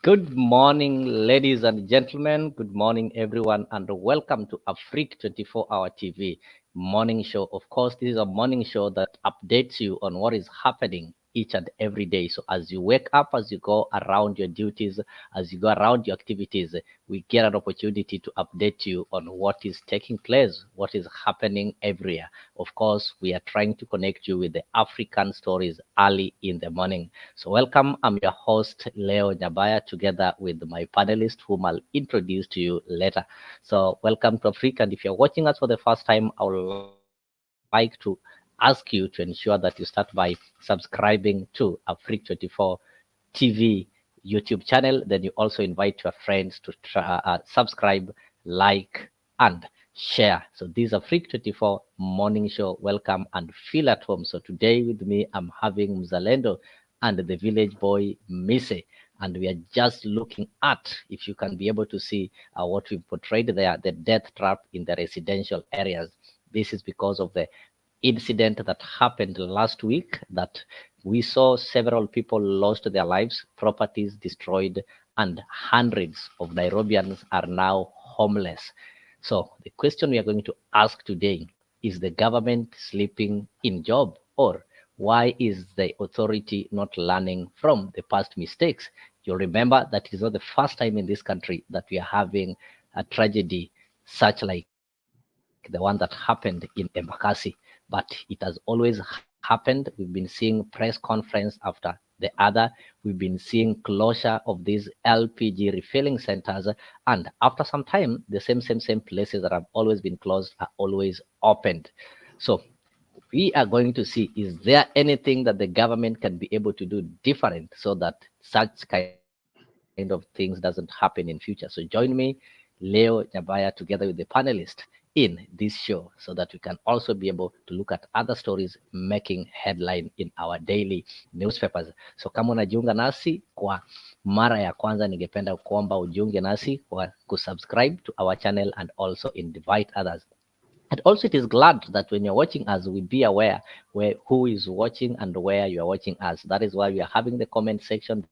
Good morning, ladies and gentlemen. Good morning, everyone, and welcome to Afriq 24-hour TV morning show. Of course, this is a morning show that updates you on what is happening each and every day. So as you wake up, as you go around your duties, as you go around your activities, we get an opportunity to update you on what is taking place, what is happening everywhere. Of course, we are trying to connect you with the African stories early in the morning. So welcome. I'm your host, Leo Nyabaya, together with my panelist, whom I'll introduce to you later. So welcome to Africa. And if you're watching us for the first time, I would like to ask you to ensure that you start by subscribing to Afriq24 TV YouTube channel. Then you also invite your friends to subscribe, like, and share. So this is a Afriq24 morning show. Welcome and feel at home. So today with me, I'm having Mzalendo and the village boy Mise. And we are just looking at, if you can be able to see what we portrayed there, the death trap in the residential areas. This is because of the incident that happened last week that we saw several people lost their lives, properties destroyed, and hundreds of Nairobians are now homeless. So the question we are going to ask today is the government sleeping in job, or why is the authority not learning from the past mistakes? You'll remember that it is not the first time in this country that we are having a tragedy such like the one that happened in Embakasi, but it has always happened. We've been seeing press conference after the other. We've been seeing closure of these LPG refilling centers, and after some time, the same places that have always been closed are always opened. So we are going to see, is there anything that the government can be able to do different so that such kind of things doesn't happen in future? So join me, Leo Nyabaya, together with the panelist in this show so that we can also be able to look at other stories making headline in our daily newspapers. So kama unajiunga nasi kwa mara ya kwanza, ningependa kuomba ujiunge nasi kwa kusubscribe to our channel and also invite others. And also, it is glad that when you're watching us, we be aware who is watching and where you are watching us. That is why we are having the comment section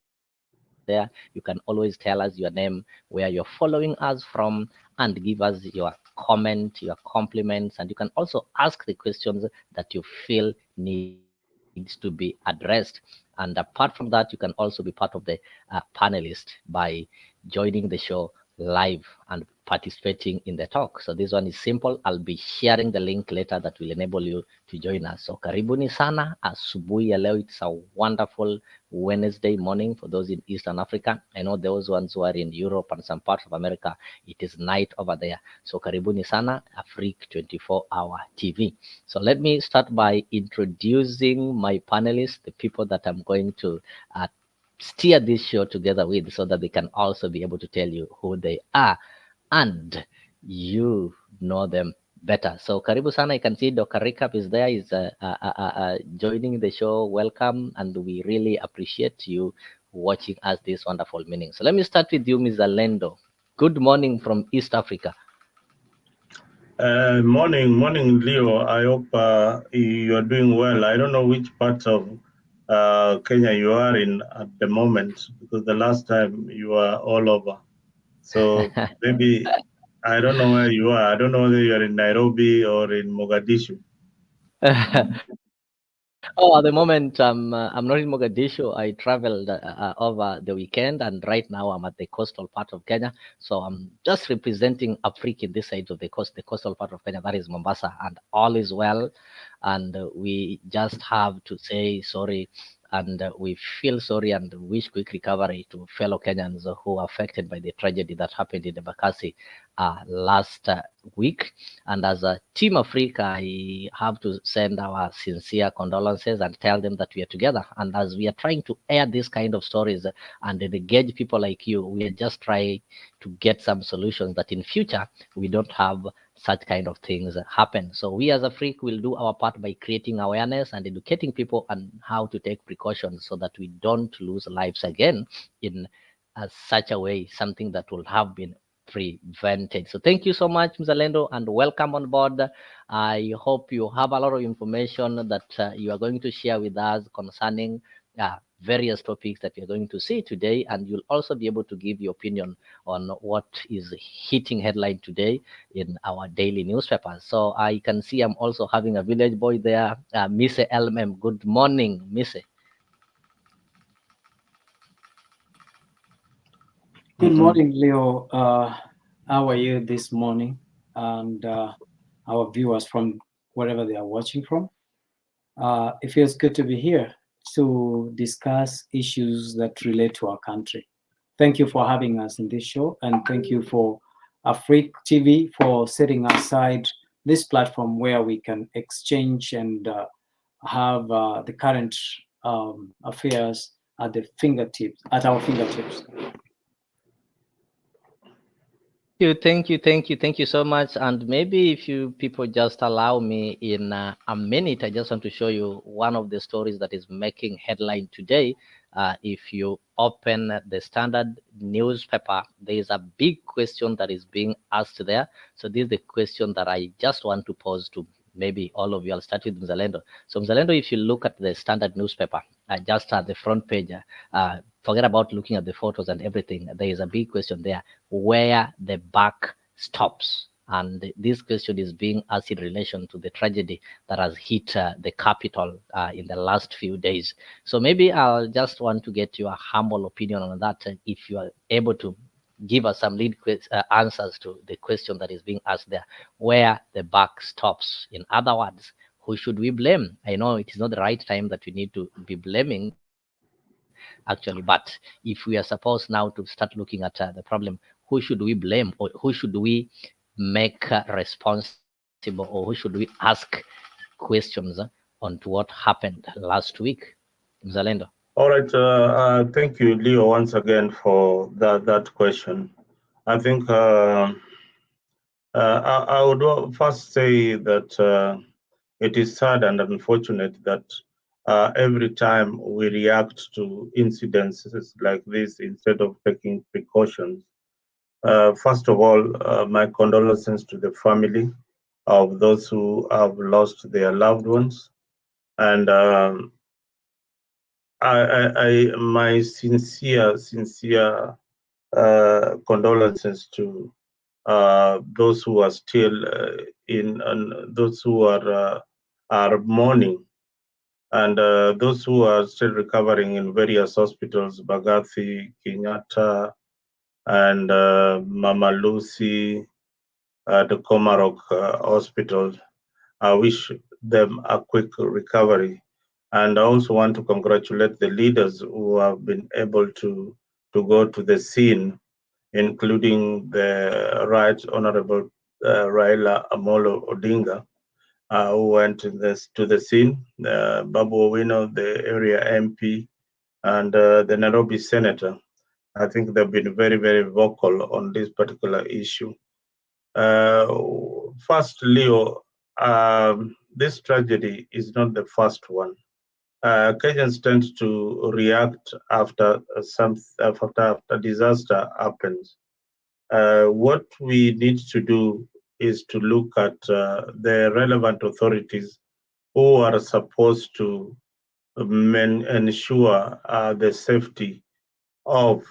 there. You can always tell us your name, where you're following us from, and give us your comment, your compliments, and you can also ask the questions that you feel needs to be addressed. And apart from that, you can also be part of the panelist by joining the show live and participating in the talk. So this one is simple. I'll be sharing the link later that will enable you to join us. So karibuni sana asubuhi ya leo. It's a wonderful Wednesday morning for those in Eastern Africa. I know those ones who are in Europe and some parts of America, it is night over there. So karibuni sana Afriq 24-hour TV. So let me start by introducing my panelists, the people that I'm going to steer this show together with, so that they can also be able to tell you who they are and you know them better. So karibu sana. I can see Dr. Recap is there, is joining the show. Welcome, and we really appreciate you watching us this wonderful morning. So let me start with you, Ms. Alendo. Good morning from East Africa. Morning, Leo. I hope you are doing well. I don't know which parts of Kenya you are in at the moment, because the last time you were all over. So maybe, I don't know where you are. I don't know whether you are in Nairobi or in Mogadishu. Oh, at the moment, I'm not in Mogadishu. I traveled over the weekend, and right now I'm at the coastal part of Kenya. So I'm just representing Africa in this side of the coast, the coastal part of Kenya, that is Mombasa, and all is well. And we just have to say sorry, and we feel sorry and wish quick recovery to fellow Kenyans who are affected by the tragedy that happened in the Bakassi last week. And as a Team Africa, I have to send our sincere condolences and tell them that we are together. And as we are trying to air this kind of stories and engage people like you, we are just trying to get some solutions that in future we don't have such kind of things happen. So we as Africa will do our part by creating awareness and educating people on how to take precautions so that we don't lose lives again in such a way, something that would have been prevented. So thank you so much, Mzalendo, and welcome on board. I hope you have a lot of information that you are going to share with us concerning various topics that we are going to see today, and you'll also be able to give your opinion on what is hitting headline today in our daily newspapers. So I can see I'm also having a village boy there, Mise LMM. Good morning, Mise. Good Mhm. morning, Leo. How are you this morning? And our viewers from wherever they are watching from. It feels good to be here to discuss issues that relate to our country. Thank you for having us in this show, and thank you for Afriq TV for setting aside this platform where we can exchange and have the current affairs at our fingertips. Thank you so much. And maybe if you people just allow me in a minute, I just want to show you one of the stories that is making headline today. If you open the Standard newspaper, there is a big question that is being asked there. So this is the question that I just want to pose to maybe all of you. I'll start with Mzalendo. So Mzalendo, if you look at the Standard newspaper, just at the front page, forget about looking at the photos and everything. There is a big question there where the buck stops. And this question is being asked in relation to the tragedy that has hit the capital in the last few days. So maybe I'll just want to get your humble opinion on that. If you are able to give us some answers to the question that is being asked there, where the buck stops. In other words, who should we blame? I know it is not the right time that we need to be blaming, actually, but if we are supposed now to start looking at the problem, who should we blame, or who should we make responsible, or who should we ask questions on to what happened last week? Mzalendo. All right. Thank you, Leo, once again for that question. I think I would first say that it is sad and unfortunate that every time we react to incidences like this instead of taking precautions. First of all, my condolences to the family of those who have lost their loved ones, and my sincere condolences to those who are still in and those who are mourning, and those who are still recovering in various hospitals, Bagathi, Kenyatta, and Mama Lucy, the Komarok Hospital. I wish them a quick recovery. And I also want to congratulate the leaders who have been able to go to the scene, including the Right Honorable Raila Amolo Odinga, who went to the scene, Babu Owino, the area MP, and the Nairobi senator. I think they've been very, very vocal on this particular issue. Uh, First, Leo, this tragedy is not the first one. Kenyans tend to react after after disaster happens. What we need to do is to look at the relevant authorities who are supposed to ensure the safety of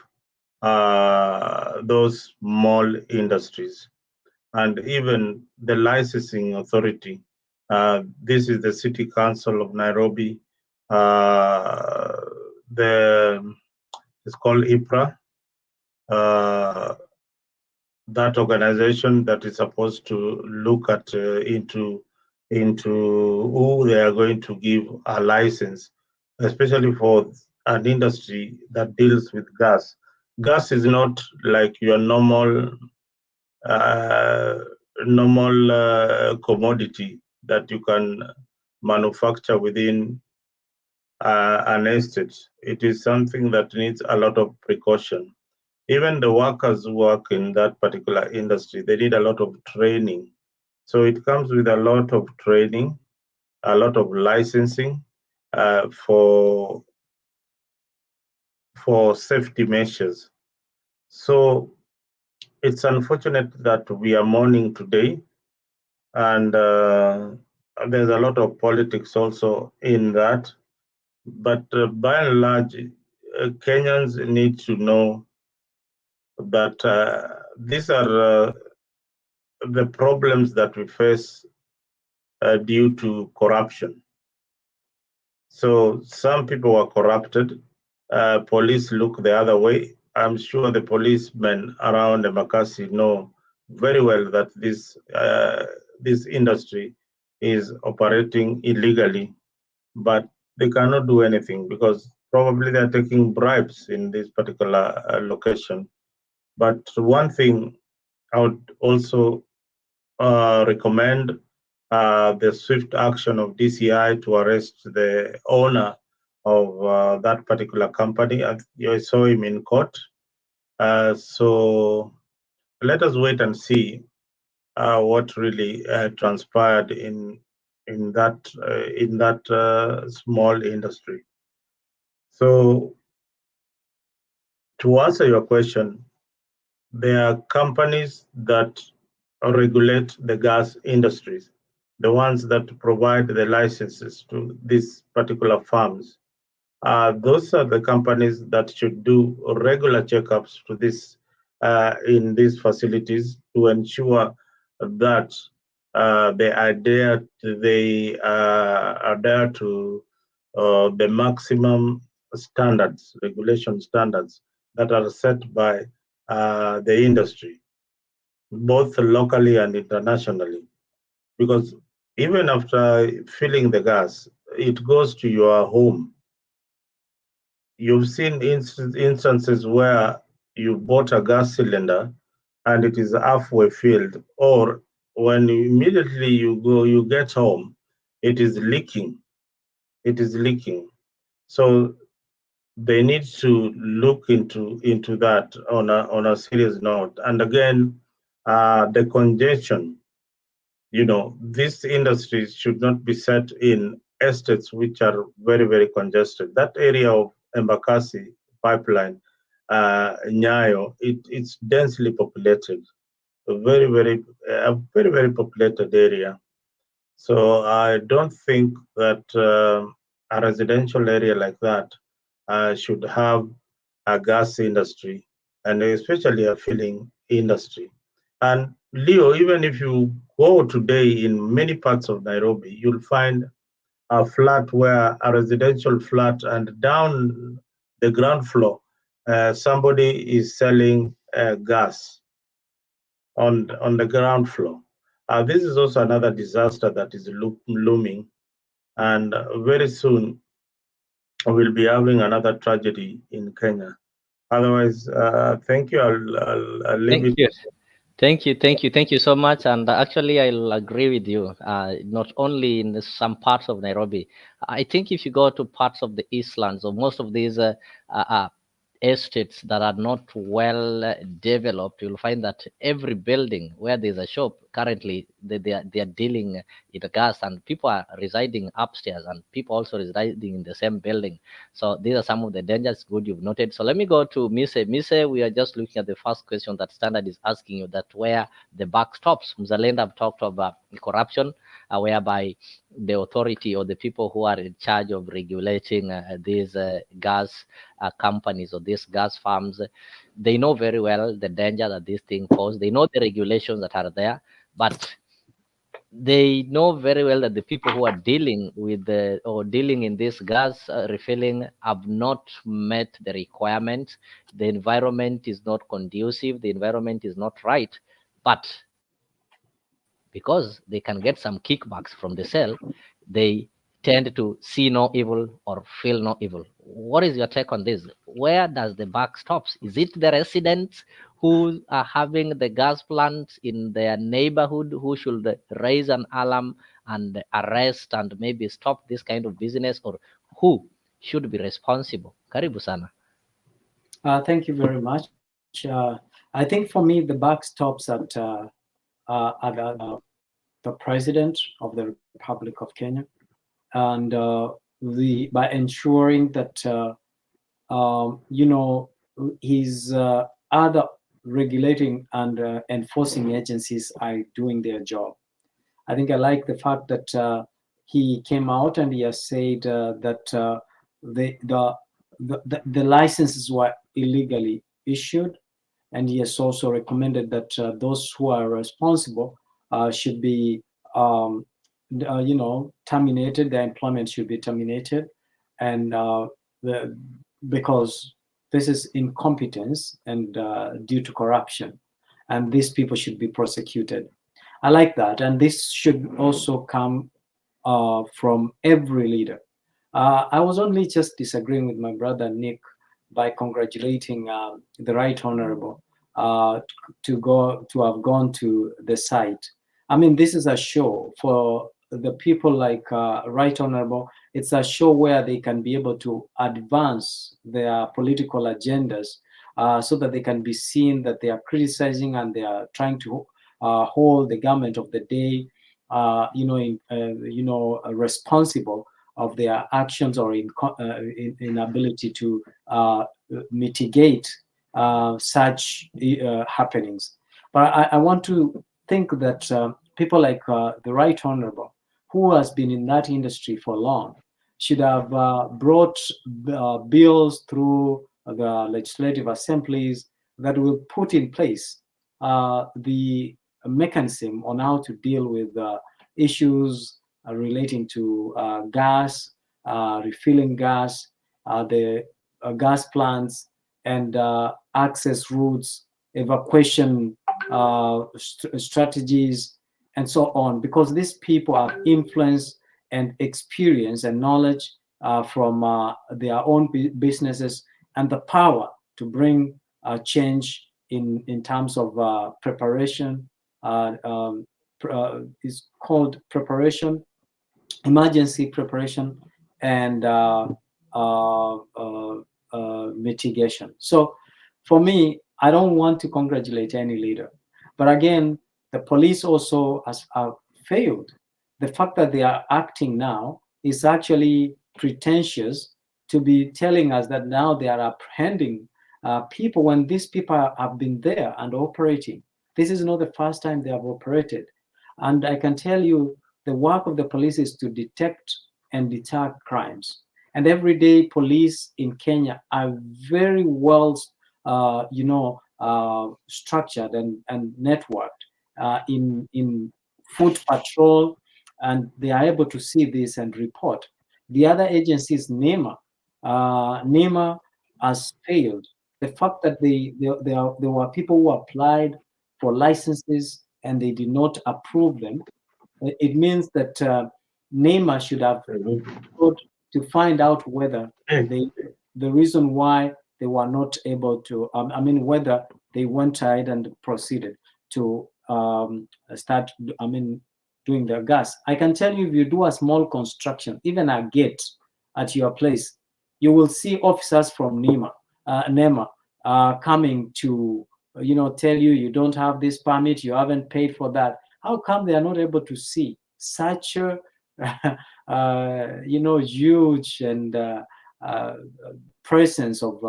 those small industries and even the licensing authority. This is the City Council of Nairobi. The It's called IPRA. Uh, that organization that is supposed to look at into who they are going to give a license, especially for an industry that deals with gas. Gas is not like your uh, normal commodity that you can manufacture within an estate. It is something that needs a lot of precaution. Even the workers who work in that particular industry, they need a lot of training. So it comes with a lot of training, a lot of licensing uh, for for safety measures. So it's unfortunate that we are mourning today, and there's a lot of politics also in that. But by and large, Kenyans need to know that these are the problems that we face due to corruption. So some people are corrupted. Police look the other way. I'm sure the policemen around Embakasi know very well that this industry is operating illegally, but they cannot do anything because probably they're taking bribes in this particular location. But one thing I would also recommend the swift action of DCI to arrest the owner of that particular company. I saw him in court. So let us wait and see what really transpired in that small industry. So to answer your question, there are companies that regulate the gas industries, the ones that provide the licenses to these particular farms. Those are the companies that should do regular checkups to this in these facilities to ensure that they adhere to the maximum standards, regulation standards that are set by the industry, both locally and internationally. Because even after filling the gas, it goes to your home. You've seen instances where you bought a gas cylinder and it is halfway filled, or when immediately you get home, it is leaking. It is leaking. So they need to look into that on a serious note. And again, the congestion. These industries should not be set in estates which are very, very congested. That area of Embakasi pipeline, Nyayo, it's densely populated, a very, very populated area. So I don't think that a residential area like that should have a gas industry, and especially a filling industry. And Leo, even if you go today in many parts of Nairobi, you'll find a flat where a residential flat, and down the ground floor, somebody is selling gas on the ground floor. This is also another disaster that is looming, and very soon we'll be having another tragedy in Kenya. Otherwise, thank you. I'll leave Thank it. you. Thank you so much. And actually, I'll agree with you. Not only in some parts of Nairobi, I think if you go to parts of the Eastlands or most of these estates that are not well developed, you'll find that every building where there's a shop currently they are dealing in the gas, and people are residing upstairs, and people also residing in the same building. So these are some of the dangers good you've noted. So let me go to Mise, we are just looking at the first question that Standard is asking you, that where the buck stops. Mzalenda have talked about corruption, whereby the authority or the people who are in charge of regulating these gas companies or these gas farms, they know very well the danger that this thing poses. They know the regulations that are there, but they know very well that the people who are dealing with the or dealing in this gas refilling have not met the requirements. The environment is not conducive, the environment is not right, but because they can get some kickbacks from the sale, they tend to see no evil or feel no evil. What is your take on this? Where does the buck stops? Is it the residents who are having the gas plants in their neighborhood who should raise an alarm and arrest and maybe stop this kind of business, or who should be responsible? Karibu sana. Thank you very much. I think for me, the buck stops at the president of the Republic of Kenya, and by ensuring that his other regulating and enforcing agencies are doing their job. I think I like the fact that he came out and he has said that the licenses were illegally issued, and he has also recommended that those who are responsible should be terminated. Their employment should be terminated, and because this is incompetence and due to corruption, and these people should be prosecuted. I like that, and this should also come from every leader. I was only just disagreeing with my brother Nick by congratulating the Right Honorable to have gone to the site. I mean, this is a show for the people like Right Honorable. It's a show where they can be able to advance their political agendas so that they can be seen that they are criticizing and they are trying to hold the government of the day, responsible of their actions or inability to mitigate such happenings. But I want to think that people like the Right Honorable, who has been in that industry for long, should have brought bills through the legislative assemblies that will put in place the mechanism on how to deal with issues relating to gas, refilling gas, the gas plants, and access routes, evacuation strategies, and so on, because these people have influence and experience and knowledge from their own businesses and the power to bring change in terms of preparation. Is called preparation, emergency preparation, and mitigation. So for me, I don't want to congratulate any leader, but again, the police also has failed. The fact that they are acting now is actually pretentious to be telling us that now they are apprehending people when these people have been there and operating. This is not the first time they have operated. And I can tell you the work of the police is to detect and deter crimes. And every day, police in Kenya are very well, structured and networked in foot patrol, and they are able to see this and report. The other agencies, NEMA has failed. The fact that there were people who applied for licenses and they did not approve them, it means that NEMA should have got to find out whether the reason why they were not able to, whether they went ahead and proceeded to start, doing their gas. I can tell you, if you do a small construction, even a gate at your place, you will see officers from NEMA coming to, tell you you don't have this permit, you haven't paid for that. How come they are not able to see such a, huge and presence of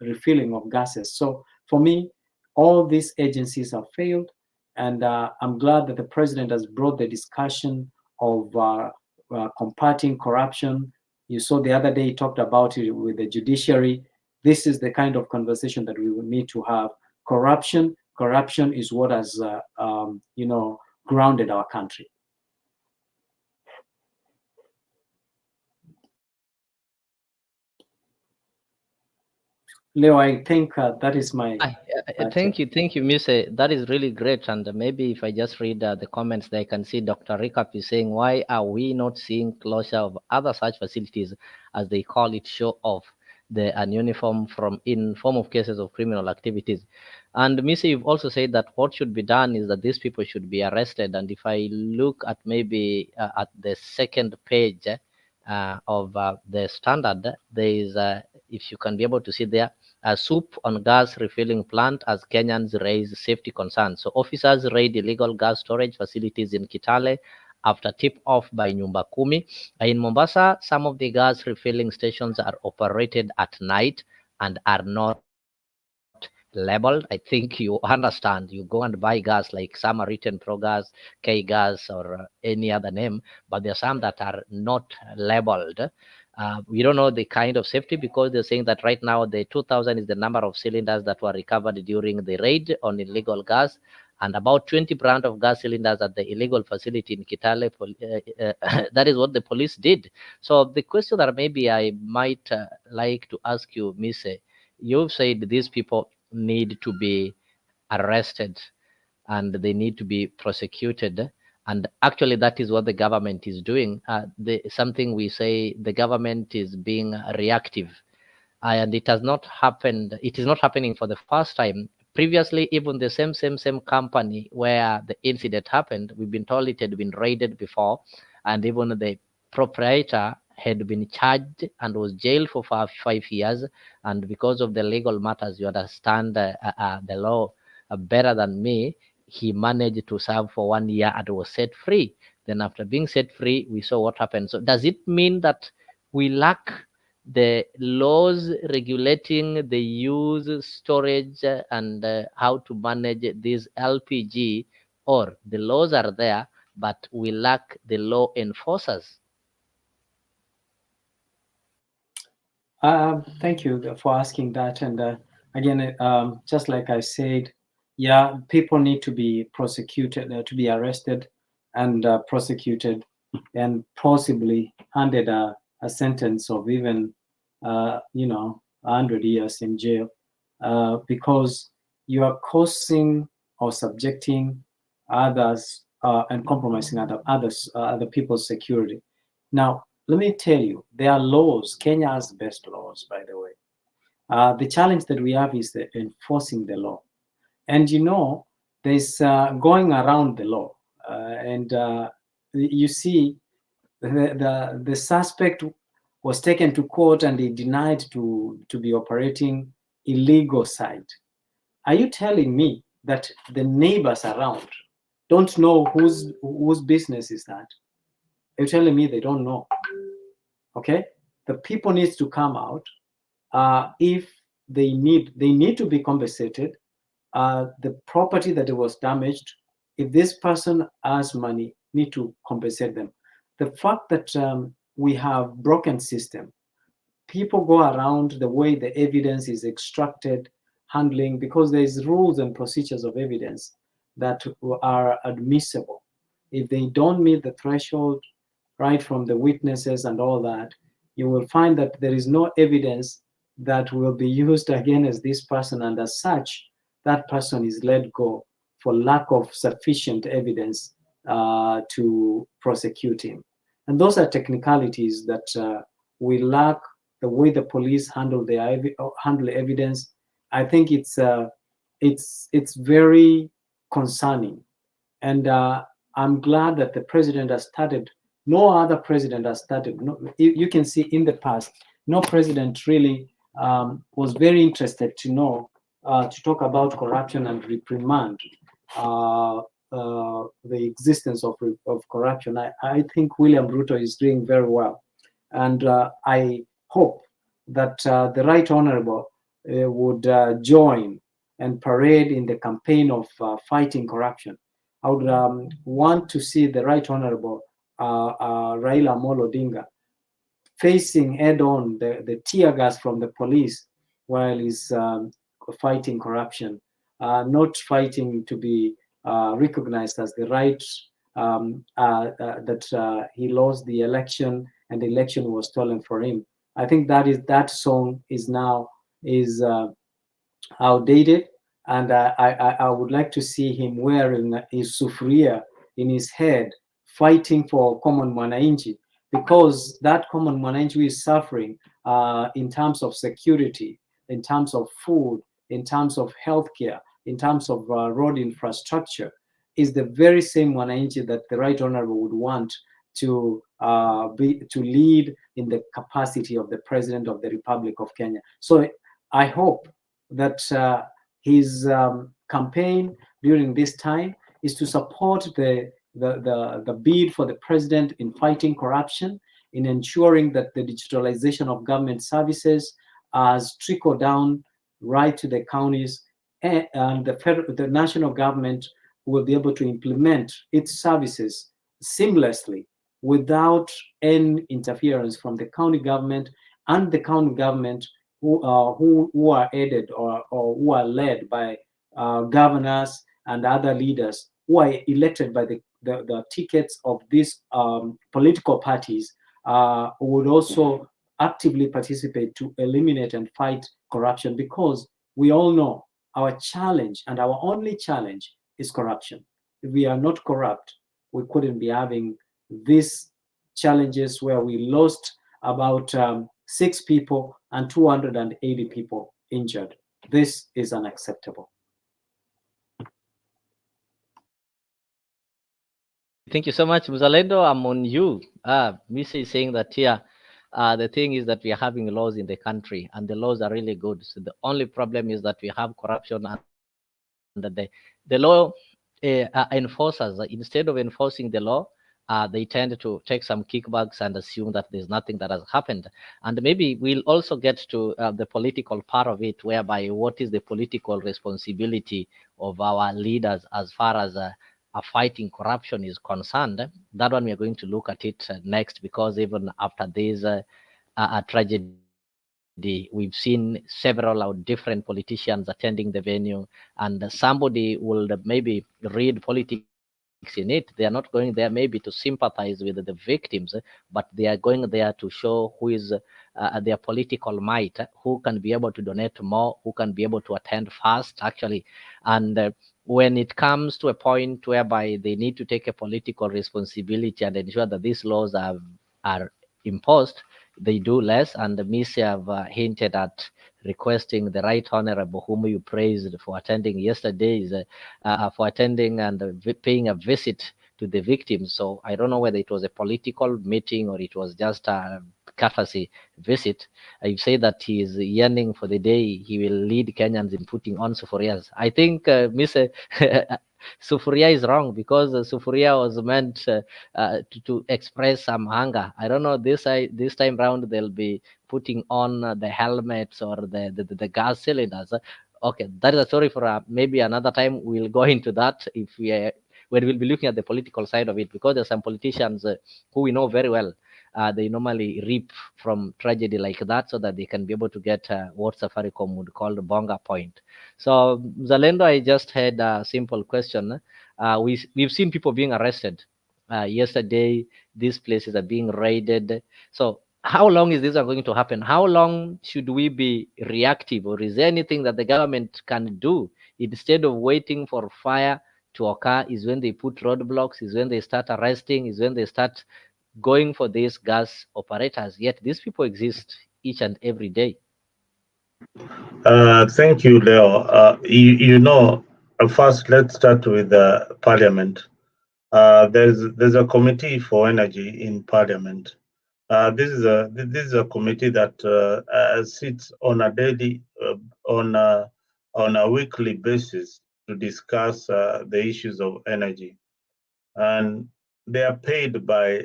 refilling of gases? So for me, all these agencies have failed, and I'm glad that the president has brought the discussion of combating corruption. You saw the other day he talked about it with the judiciary. This is the kind of conversation that we will need to have. Corruption is what has, grounded our country. Leo, I think that is my. Thank you, Muse. That is really great. And maybe if I just read the comments, there I can see Dr. Recap is saying, why are we not seeing closure of other such facilities, as they call it, show off the uniform in form of cases of criminal activities? And Muse, you've also said that what should be done is that these people should be arrested. And if I look at maybe at the second page of the standard, there is, if you can be able to see there, a soup on gas refilling plant as Kenyans raise safety concerns. So officers raid illegal gas storage facilities in Kitale after tip-off by Nyumba Kumi. In Mombasa, some of the gas refilling stations are operated at night and are not labeled. I think you understand. You go and buy gas like Samaritan Progas, K Gas, or any other name, but there are some that are not labeled. We don't know the kind of safety, because they're saying that right now the 2,000 is the number of cylinders that were recovered during the raid on illegal gas, and about 20 brand of gas cylinders at the illegal facility in Kitale. That is what the police did. So the question that maybe I might like to ask you, Mise, you've said these people need to be arrested and they need to be prosecuted. And actually, that is what the government is doing. Something we say the government is being reactive, and it has not happened. It is not happening for the first time. Previously, even the same company where the incident happened, we've been told it had been raided before, and even the proprietor had been charged and was jailed for 5 years. And because of the legal matters, you understand the law better than me, he managed to serve for 1 year and was set free. Then after being set free, we saw what happened. So does it mean that we lack the laws regulating the use, storage, and how to manage this LPG, or the laws are there, but we lack the law enforcers? Thank you for asking that. And again, just like I said, yeah, people need to be prosecuted, to be arrested and prosecuted, and possibly handed a sentence of even, 100 years in jail, because you are causing or subjecting others and compromising other people's security. Now, let me tell you, there are laws. Kenya has the best laws, by the way. The challenge that we have is enforcing the law. And there's going around the law. And you see, the suspect was taken to court and he denied to be operating illegal site. Are you telling me that the neighbors around don't know whose business is that? Are you telling me they don't know? Okay, the people needs to come out. If they need to be compensated. The property that was damaged, if this person has money, need to compensate them. The fact that we have broken system, people go around the way the evidence is extracted, handling, because there's rules and procedures of evidence that are admissible. If they don't meet the threshold, right from the witnesses and all that, you will find that there is no evidence that will be used against this person, and as such, that person is let go for lack of sufficient evidence to prosecute him. And those are technicalities that we lack. The way the police handle evidence, I think it's very concerning. And I'm glad that the president has started. No other president has started. No, you can see in the past, no president really was very interested to talk about corruption and reprimand the existence of corruption. I think William Ruto is doing very well. And I hope that the Right Honorable would join and parade in the campaign of fighting corruption. I would want to see the Right Honorable Raila Amolo Odinga facing head-on the tear gas from the police while he's fighting corruption, not fighting to be recognized as the right that he lost the election and the election was stolen for him. I think that song is now outdated, and I would like to see him wearing his sufuria in his head, fighting for common mwananchi, because that common mwananchi is suffering in terms of security, in terms of food, in terms of healthcare, in terms of road infrastructure, is the very same mwananchi that the Right Honorable would want to lead in the capacity of the President of the Republic of Kenya. So I hope that his campaign during this time is to support the bid for the president in fighting corruption, in ensuring that the digitalization of government services has trickled down right to the counties, and the national government will be able to implement its services seamlessly without any interference from the county government, and the county government who are aided or who are led by governors and other leaders who are elected by the tickets of these political parties, would also actively participate to eliminate and fight corruption, because we all know our challenge and our only challenge is corruption. If we are not corrupt, we couldn't be having these challenges where we lost about 6 people and 280 people injured. This is unacceptable. Thank you so much, Muzalendo. I'm on you. Missy is saying that here, the thing is that we are having laws in the country, and the laws are really good. So the only problem is that we have corruption, and the law enforcers, instead of enforcing the law, they tend to take some kickbacks and assume that there's nothing that has happened. And maybe we'll also get to the political part of it, whereby what is the political responsibility of our leaders as far as fighting corruption is concerned. That one we are going to look at it next, because even after this tragedy, we've seen several different politicians attending the venue, and somebody will maybe read politics in it. They are not going there maybe to sympathize with the victims, but they are going there to show who is their political might, who can be able to donate more, who can be able to attend fast, actually. And when it comes to a point whereby they need to take a political responsibility and ensure that these laws are imposed, they do less. And Missy have hinted at requesting the Right Honorable, whom you praised for attending yesterday, for attending and paying a visit to the victims. So I don't know whether it was a political meeting or it was just a courtesy visit. You say that he is yearning for the day he will lead Kenyans in putting on sufurias. I think Miss Sufuria is wrong, because Sufuria was meant to express some hunger. I don't know, this time round they'll be putting on the helmets or the gas cylinders. Okay, that is a story for maybe another time. We'll go into that if we when we'll be looking at the political side of it, because there's some politicians who we know very well. They normally reap from tragedy like that so that they can be able to get what Safaricom would call the bonga point. So, Zalendo, I just had a simple question. We've seen people being arrested. Yesterday, these places are being raided. So, how long is this going to happen? How long should we be reactive, or is there anything that the government can do instead of waiting for fire to occur? Is when they put roadblocks, is when they start arresting, is when they start going for these gas operators. Yet these people exist each and every day. Thank you, Leo. First let's start with Parliament. There's a committee for energy in Parliament. This is a committee that sits on a daily on a weekly basis to discuss the issues of energy, and they are paid by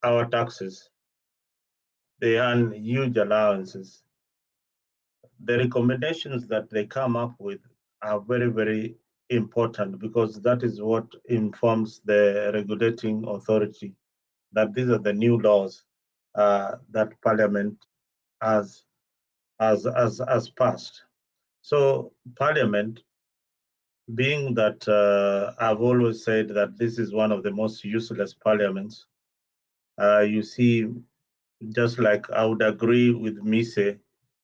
our taxes. They earn huge allowances. The recommendations that they come up with are very, very important, because that is what informs the regulating authority, that these are the new laws that Parliament has passed. So Parliament, being that I've always said that this is one of the most useless parliaments, you see, just like I would agree with Mise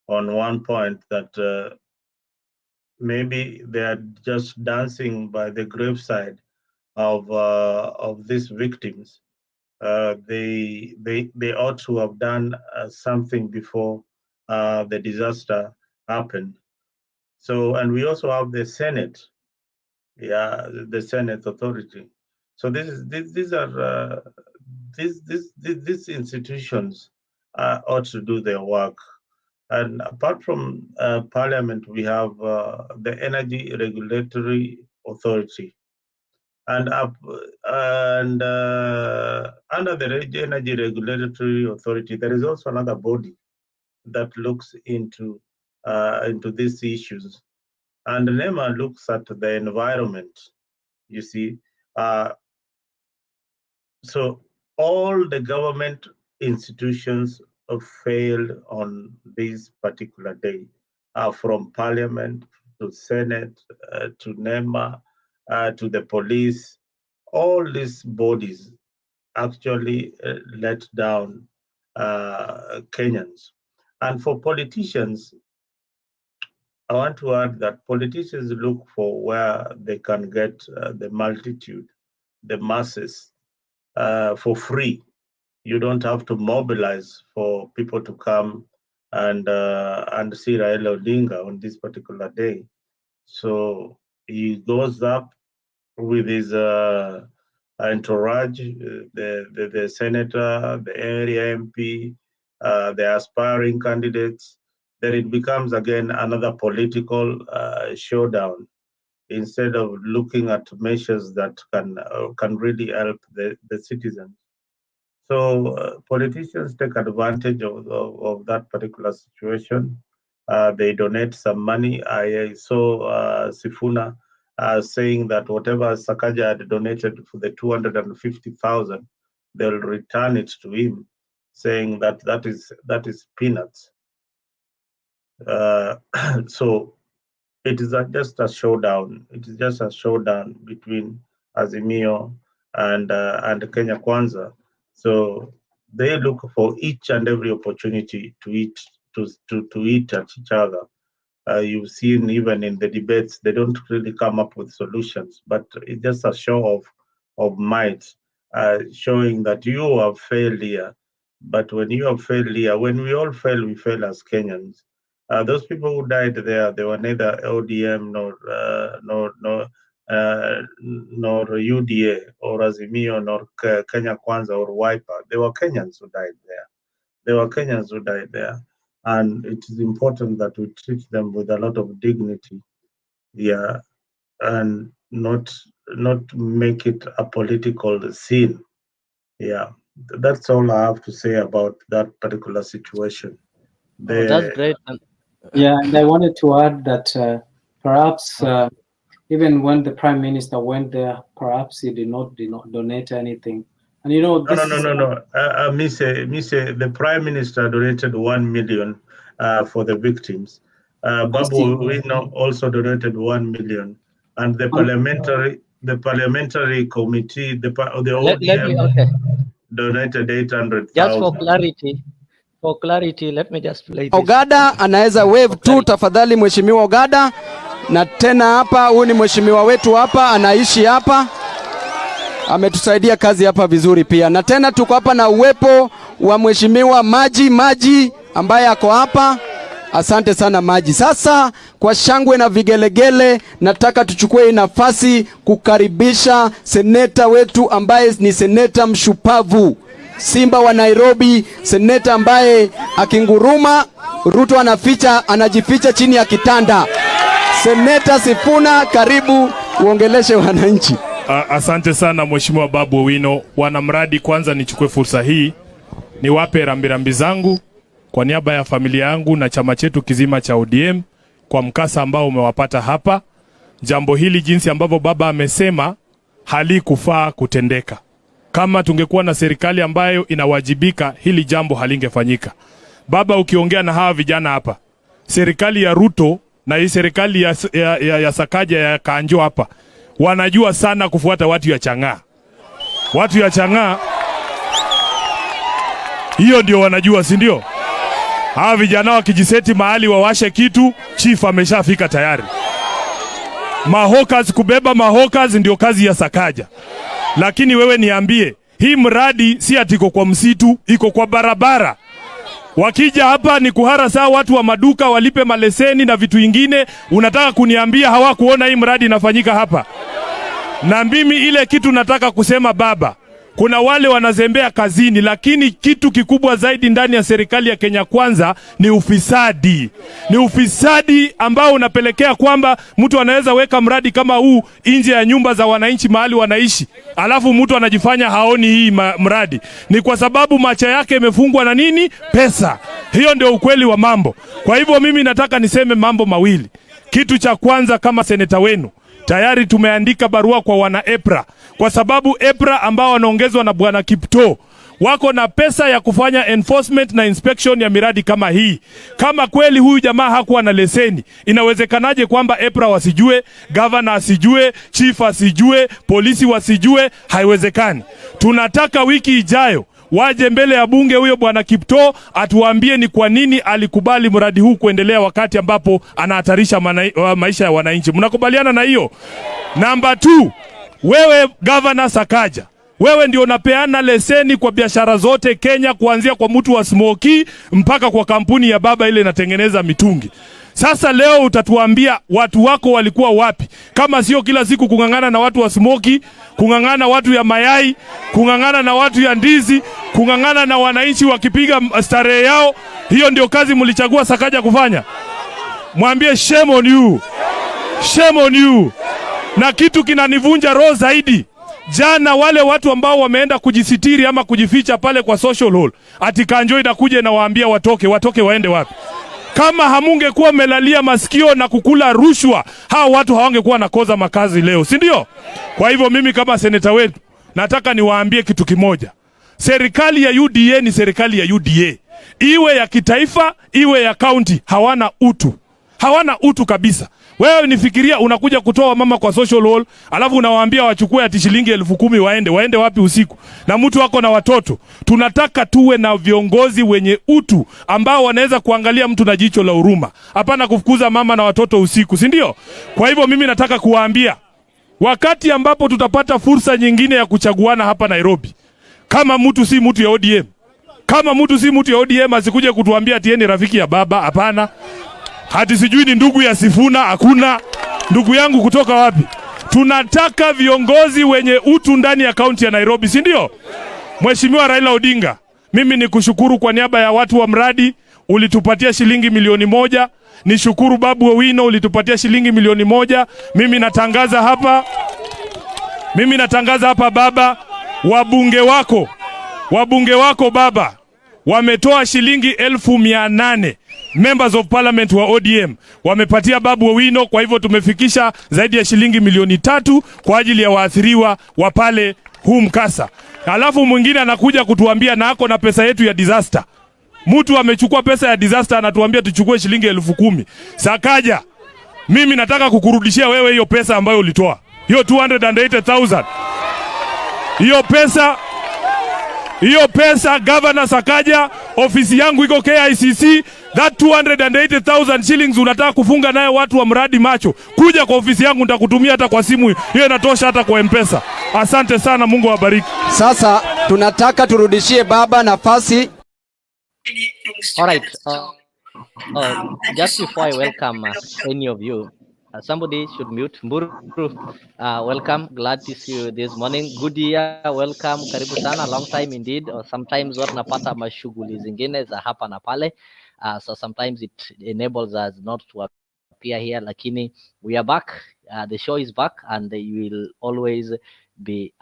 on one point that maybe they are just dancing by the graveside of these victims. They ought to have done something before the disaster happened. So, and we also have the Senate, the Senate authority. So these are these institutions ought to do their work. And apart from Parliament, we have the Energy Regulatory Authority, and under the Energy Regulatory Authority, there is also another body that looks into these issues, and NEMA looks at the environment. You see, So all the government institutions have failed on this particular day, from Parliament to Senate to NEMA to the police. All these bodies actually let down Kenyans. And for politicians, I want to add that politicians look for where they can get the multitude, the masses, for free. You don't have to mobilize for people to come and see Raila Odinga on this particular day. So he goes up with his entourage, the senator, the area MP, the aspiring candidates. Then it becomes again another political showdown instead of looking at measures that can really help the citizens. So politicians take advantage of that particular situation. They donate some money. I saw Sifuna saying that whatever Sakaja had donated for the 250,000, they'll return it to him, saying that that is peanuts. So it is just a showdown. It is just a showdown between Azimio and Kenya Kwanza. So they look for each and every opportunity to eat at each other. You've seen even in the debates, they don't really come up with solutions, but it's just a show of might, showing that you have failed here. But when you have failed here, when we all fail, we fail as Kenyans. Those people who died there, they were neither ODM nor UDA or Azimio nor Kenya Kwanza or Wiper. They were Kenyans who died there. And it is important that we treat them with a lot of dignity, and not make it a political scene. That's all I have to say about that particular situation. That's great. Yeah, and I wanted to add that perhaps even when the Prime Minister went there, perhaps he did not donate anything. And you know, this no. The Prime Minister donated 1 million for the victims. Babu Wino also donated 1 million, and the parliamentary committee, the ODM, donated 800,000. Just for clarity, let me just play this. Ogada anaweza wave tu tafadhali, Mheshimiwa Ogada. Na tena hapa, huyu ni mheshimiwa wetu hapa, anaishi hapa, ametusaidia kazi hapa vizuri pia. Na tena tuko hapa na uwepo wa Mheshimiwa Maji ambaye ako hapa. Asante sana Maji. Sasa kwa shangwe na vigelegele, nataka tuchukue nafasi kukaribisha seneta wetu ambaye ni seneta mshupavu, Simba wa Nairobi, seneta ambaye akinguruma Ruto anajificha chini ya kitanda. Seneta Sifuna, karibu uongeleshe wananchi. Asante sana Mheshimiwa Babu Wino. Wanamradi, kwanza nichukue fursa hii niwape rambirambi zangu kwa niaba ya familia yangu na chama chetu kizima cha ODM kwa mkasa ambao umewapata hapa. Jambo hili jinsi ambavyo baba amesema halikufaa kutendeka. Kama tungekuwa na serikali ambayo inawajibika, hili jambo halingefanyika. Baba, ukiongea na hawa vijana hapa, serikali ya Ruto na hii serikali ya Sakaja ya Kanjo hapa, wanajua sana kufuata watu ya Chang'aa. Watu ya Chang'aa, hiyo ndio wanajua, si ndio? Hawa vijana wakijiseti mahali wawashe kitu, chief ameshafika tayari. Mahokas, kubeba mahokas ndio kazi ya Sakaja. Lakini wewe niambie, hii mradi si atiko kwa msitu, iko kwa barabara. Wakija hapa ni kuhara saa watu wa maduka walipe maleseni na vitu ingine. Unataka kuniambia hawakuona hii mradi inafanyika hapa? Na mimi ile kitu nataka kusema baba, kuna wale wanazembea kazini, lakini kitu kikubwa zaidi ndani ya serikali ya Kenya Kwanza ni ufisadi. Ni ufisadi ambao unapelekea kwamba mtu anaweza weka mradi kama huu nje ya nyumba za wananchi mahali wanaishi, alafu mtu anajifanya haoni hii mradi. Ni kwa sababu macho yake imefungwa na nini? Pesa. Hiyo ndio ukweli wa mambo. Kwa hivyo mimi nataka niseme mambo mawili. Kitu cha kwanza, kama seneta wenu, tayari tumeandika barua kwa wana EPRA, kwa sababu EPRA ambao wanaongezwa na bwana Kipto wako na pesa ya kufanya enforcement na inspection ya miradi kama hii. Kama kweli huyu jamaa hakuwa na leseni, inawezekanaje kwamba EPRA wasijue, governor asijue, chief asijue, polisi wasijue? Haiwezekani. Tunataka wiki ijayo waje mbele ya bunge huyo bwana Kipto atuambie ni kwa nini alikubali mradi huu kuendelea wakati ambapo anahatarisha maisha ya wananchi. Mnakubaliana na hiyo? Namba 2, wewe governor Sakaja, wewe ndio unapeana leseni kwa biashara zote Kenya, kuanzia kwa mtu wa smoky mpaka kwa kampuni ya baba ile inatengeneza mitungi. Sasa leo utatuambia watu wako walikuwa wapi, kama sio kila siku kungangana na watu wa smoky, kungangana watu ya mayai, kungangana na watu ya ndizi, kungangana na wananchi wakipiga starehe yao. Hiyo ndio kazi mlichagua Sakaja kufanya? Mwambie shame on you. Shame on you. Na kitu kinanivunja roho zaidi, jana wale watu ambao wameenda kujisitiri ama kujificha pale kwa social hall, ati Kanjo inakuja na waambia watoke waende wapi? Kama hamungekuwa melalia masikio na kukula rushwa, hao watu hawangekuwa nakoza makazi leo, si ndio? Kwa hivyo mimi kama seneta wetu nataka niwaambie kitu kimoja. Serikali ya UDA ni serikali ya UDA. Iwe ya kitaifa, iwe ya county, hawana utu. Hawana utu kabisa. Wewe nifikiria unakuja kutoa mama kwa social hall, alafu unawaambia wachukue ati shilingi 10,000 waende wapi usiku? Na mtu wako na watoto. Tunataka tuwe na viongozi wenye utu ambao wanaweza kuangalia mtu na jicho la huruma. Hapana kufukuza mama na watoto usiku, si ndio? Kwa hivyo mimi nataka kuwaambia, wakati ambapo tutapata fursa nyingine ya kuchaguana hapa Nairobi, kama mtu si mtu ya ODM, kama mtu si mtu ya ODM asikuje kutuambia ati yeye ni rafiki ya baba. Hapana. Hati sijui ni ndugu ya Sifuna. Hakuna ndugu yangu kutoka wapi. Tunataka viongozi wenye utu ndani ya kaunti ya Nairobi, si ndio? Mheshimiwa Raila Odinga, mimi nikushukuru kwa niaba ya watu wa mradi, ulitupatia shilingi 1,000,000. Nishukuru Babu Owino, ulitupatia shilingi 1,000,000. Mimi natangaza hapa baba, wabunge wako baba wametoa shilingi 800,000. Members of Parliament wa ODM wamepatia Babu Owino, kwa hivyo tumefikisha zaidi ya shilingi 3 kwa ajili ya waathiriwa wa pale huu mkasa. Alafu mwingine anakuja kutuambia na ako na pesa yetu ya disaster. Mtu amechukua pesa ya disaster anatuambia tuchukue shilingi 10,000. Sakaja, mimi nataka kukurudishia wewe hiyo pesa ambayo ulitoa. Hiyo 280,000. Hiyo pesa Governor Sakaja, ofisi yangu iko KICC. That 280,000 shillings unataka kufunga nayo watu wa mradi macho, kuja kwa ofisi yangu nitakutumia hata kwa simu. Hiyo inatosha hata kwa M-Pesa. Asante sana, Mungu awabariki. Sasa tunataka turudishie baba nafasi. All right. Just before I welcome any of you, somebody should mute. Mburu, welcome. Glad to see you this morning. Good year. Welcome. Karibu sana. Long time indeed. Or sometimes what napata mashughuli zingine za hapa na pale. So sometimes it enables us not to appear here. Lakini we are back. The show is back, and you will always be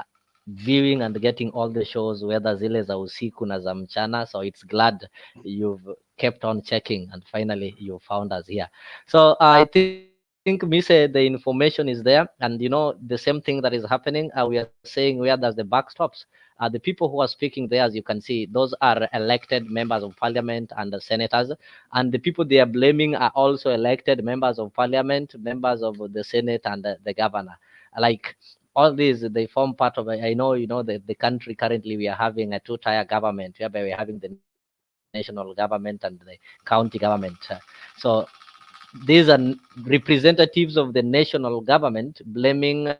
viewing and getting all the shows, whether zile za usiku na za mchana. So it's glad you've kept on checking, and finally you found us here. So I think Mise, the information is there, and you know the same thing that is happening. We are saying where does the buck stops. The people who are speaking there, as you can see, those are elected members of parliament and the senators, and the people they are blaming are also elected members of parliament, members of the senate, and the governor. Like all these, they form part of. I know, you know, the country currently we are having a two-tier government, whereby we are having the national government and the county government. So these are representatives of the national government blaming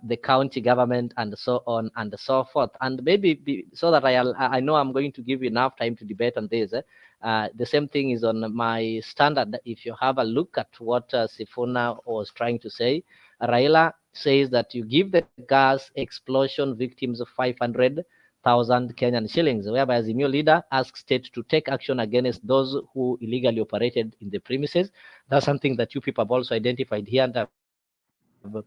the county government, and so on and so forth. And maybe so that I know I'm going to give you enough time to debate on this. The same thing is on my standard. If you have a look at what Sifuna was trying to say, Raila says that you give the gas explosion victims 500,000 Kenyan shillings, whereby Azimio leader asks state to take action against those who illegally operated in the premises. That's something that you people have also identified here, and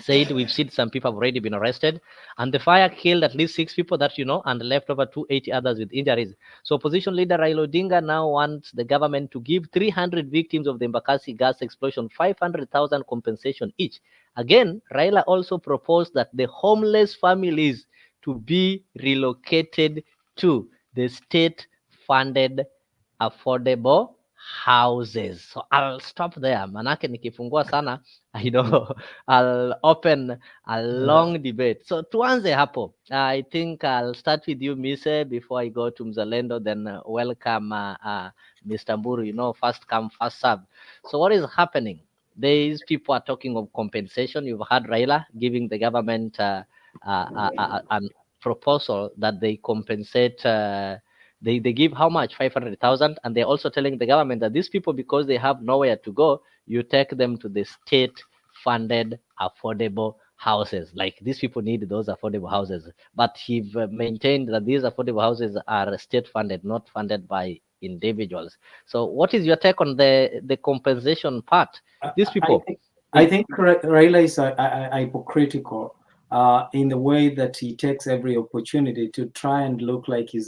said we've seen some people have already been arrested, and the fire killed at least 6 people that and left over 280 others with injuries. So opposition leader Raila Odinga now wants the government to give 300 victims of the Embakasi gas explosion 500,000 compensation each. Again, Raila also proposed that the homeless families to be relocated to the state-funded affordable houses. So I'll stop there. Manake nikifungua sana, I'll open a long debate. So tuanze hapo. I think I'll start with you, Mise, before I go to Mzalendo, then welcome Mr. Mburu, first come, first serve. So what is happening? These people are talking of compensation. You've heard Raila giving the government a proposal that they compensate they give how much? 500,000, and they're also telling the government that these people, because they have nowhere to go, you take them to the state-funded affordable houses. Like, these people need those affordable houses, but he maintained that these affordable houses are state-funded, not funded by individuals. So, what is your take on the compensation part? These people. I think Raila is hypocritical in the way that he takes every opportunity to try and look like he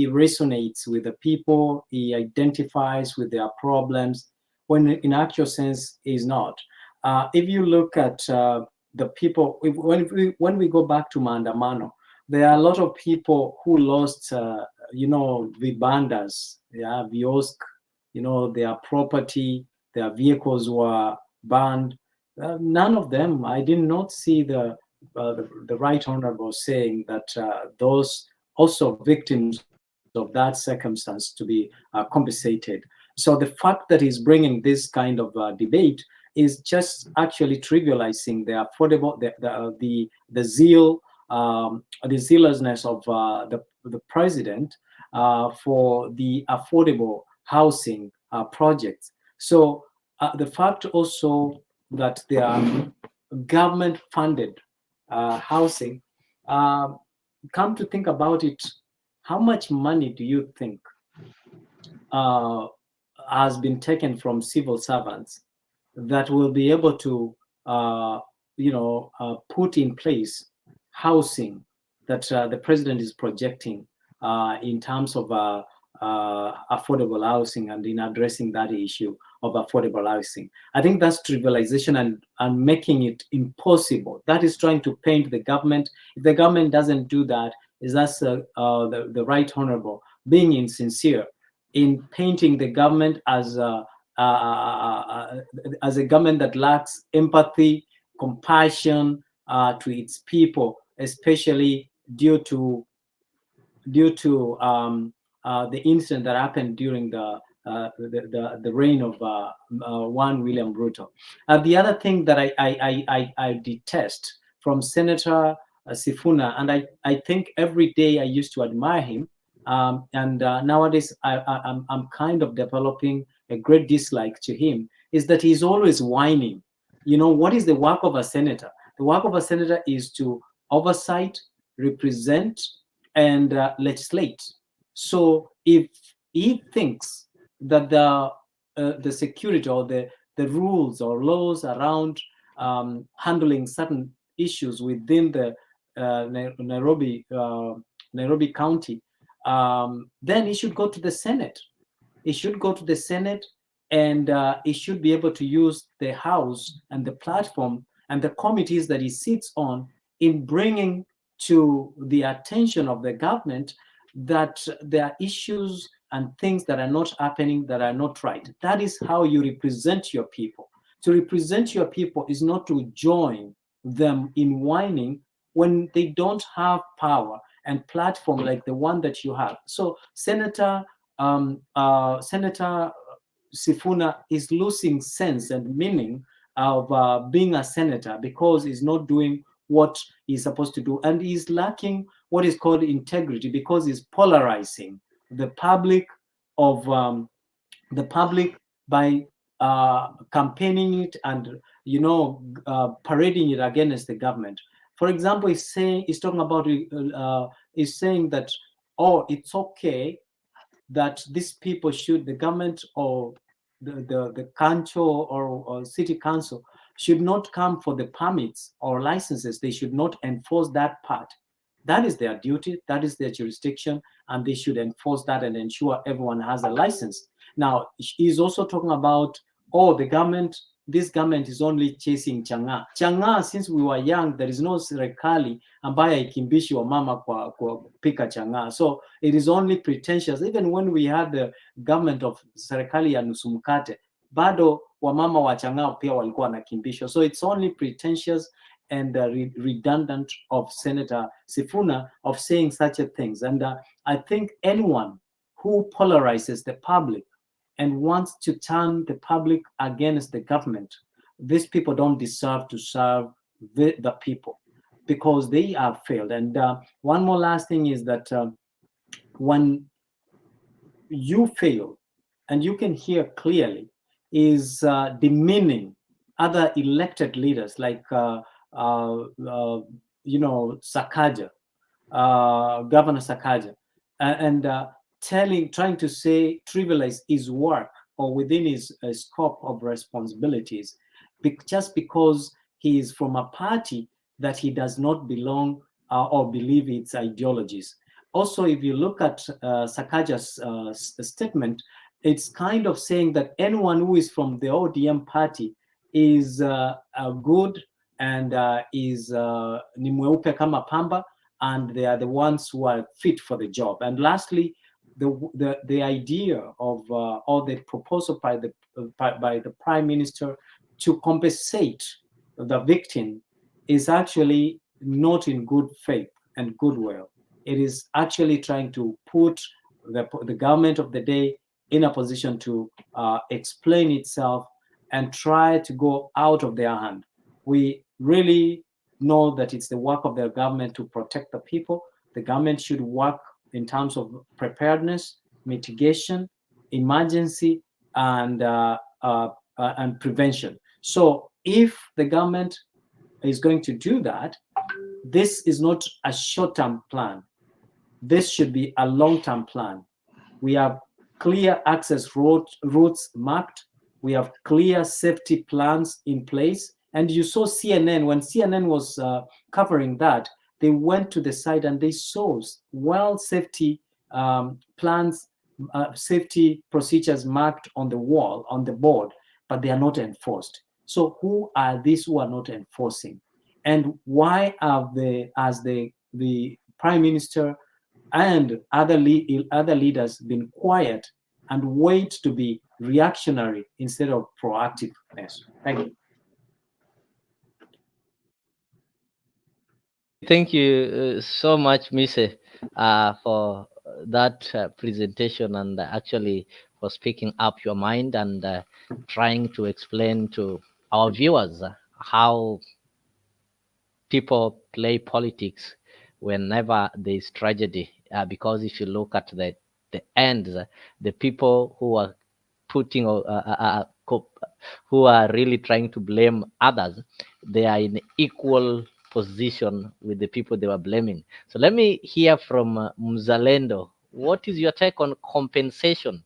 resonates with the people, he identifies with their problems, when in actual sense he's not. If you look at the people, when we go back to Maandamano, there are a lot of people who lost, vibandas, viosk, their property, their vehicles were burned. None of them, I did not see the Right Honorable saying that those also victims of that circumstance to be compensated. So the fact that he's bringing this kind of debate is just actually trivializing the affordable, the zeal, the zealousness of the president for the affordable housing projects. So the fact also that they are government-funded housing, come to think about it, how much money do you think has been taken from civil servants that will be able to, put in place housing that the president is projecting in terms of affordable housing and in addressing that issue of affordable housing? I think that's trivialization and making it impossible. That is trying to paint the government. If the government doesn't do that, that's the Right Honorable being insincere in painting the government as a government that lacks empathy, compassion to its people, especially due to the incident that happened during the reign of one William Ruto. The other thing that I detest from Senator Sifuna, and I think every day I used to admire him, and nowadays I'm kind of developing a great dislike to him, is that he's always whining. What is the work of a senator? The work of a senator is to oversight, represent, and legislate. So if he thinks that the security or the rules or laws around handling certain issues within the Nairobi County, then he should go to the Senate. He should go to the Senate, and he should be able to use the House and the platform and the committees that he sits on in bringing to the attention of the government that there are issues and things that are not happening, that are not right. That is how you represent your people. To represent your people is not to join them in whining when they don't have power and platform like the one that you have. So Senator Sifuna is losing sense and meaning of being a senator, because he's not doing what he's supposed to do, and he's lacking what is called integrity, because he's polarizing the public by campaigning it and parading it against the government. For example, he's talking about he's saying that, it's okay that these people the government or the council or city council should not come for the permits or licenses. They should not enforce that part. That is their duty, that is their jurisdiction, and they should enforce that and ensure everyone has a license. Now, he's also talking about, oh, the government, this government is only chasing chang'aa. Chang'aa, since we were young, there is no serikali ambaye haikimbishi wa mama kwa pika chang'aa. So it is only pretentious. Even when we had the government of serikali ya nusu mkate, bado wamama wa chang'aa pia walikuwa wanakimbishwa. So it's only pretentious and redundant of Senator Sifuna of saying such a things. And I think anyone who polarizes the public and wants to turn the public against the government, these people don't deserve to serve the people, because they have failed. And one more last thing is that when you fail, and you can hear clearly, is demeaning other elected leaders like Sakaja, Governor Sakaja, and trying to say, trivialize his work or within his scope of responsibilities, just because he is from a party that he does not belong or believe its ideologies. Also, if you look at Sakaja's statement, it's kind of saying that anyone who is from the ODM party is good and is ni mweupe kama pamba, and they are the ones who are fit for the job. And lastly, the idea of or the proposal by the Prime Minister to compensate the victim is actually not in good faith and goodwill. It is actually trying to put the government of the day in a position to explain itself and try to go out of their hand. We really know that it's the work of their government to protect the people. The government should work in terms of preparedness, mitigation, emergency, and prevention. So if the government is going to do that, this is not a short-term plan. This should be a long-term plan. We have clear access routes marked. We have clear safety plans in place. And you saw CNN, when CNN was covering that, they went to the site and they saw safety plans, safety procedures marked on the wall, on the board, but they are not enforced. So who are these who are not enforcing? And why have the Prime Minister and other leaders been quiet and wait to be reactionary instead of proactiveness? Thank you. Thank you so much, Mise, for that presentation, and actually for speaking up your mind and trying to explain to our viewers how people play politics whenever there is tragedy. Because if you look at the end, the people who are putting who are really trying to blame others, they are in equal position with the people they were blaming. So let me hear from Mzalendo. What is your take on compensation?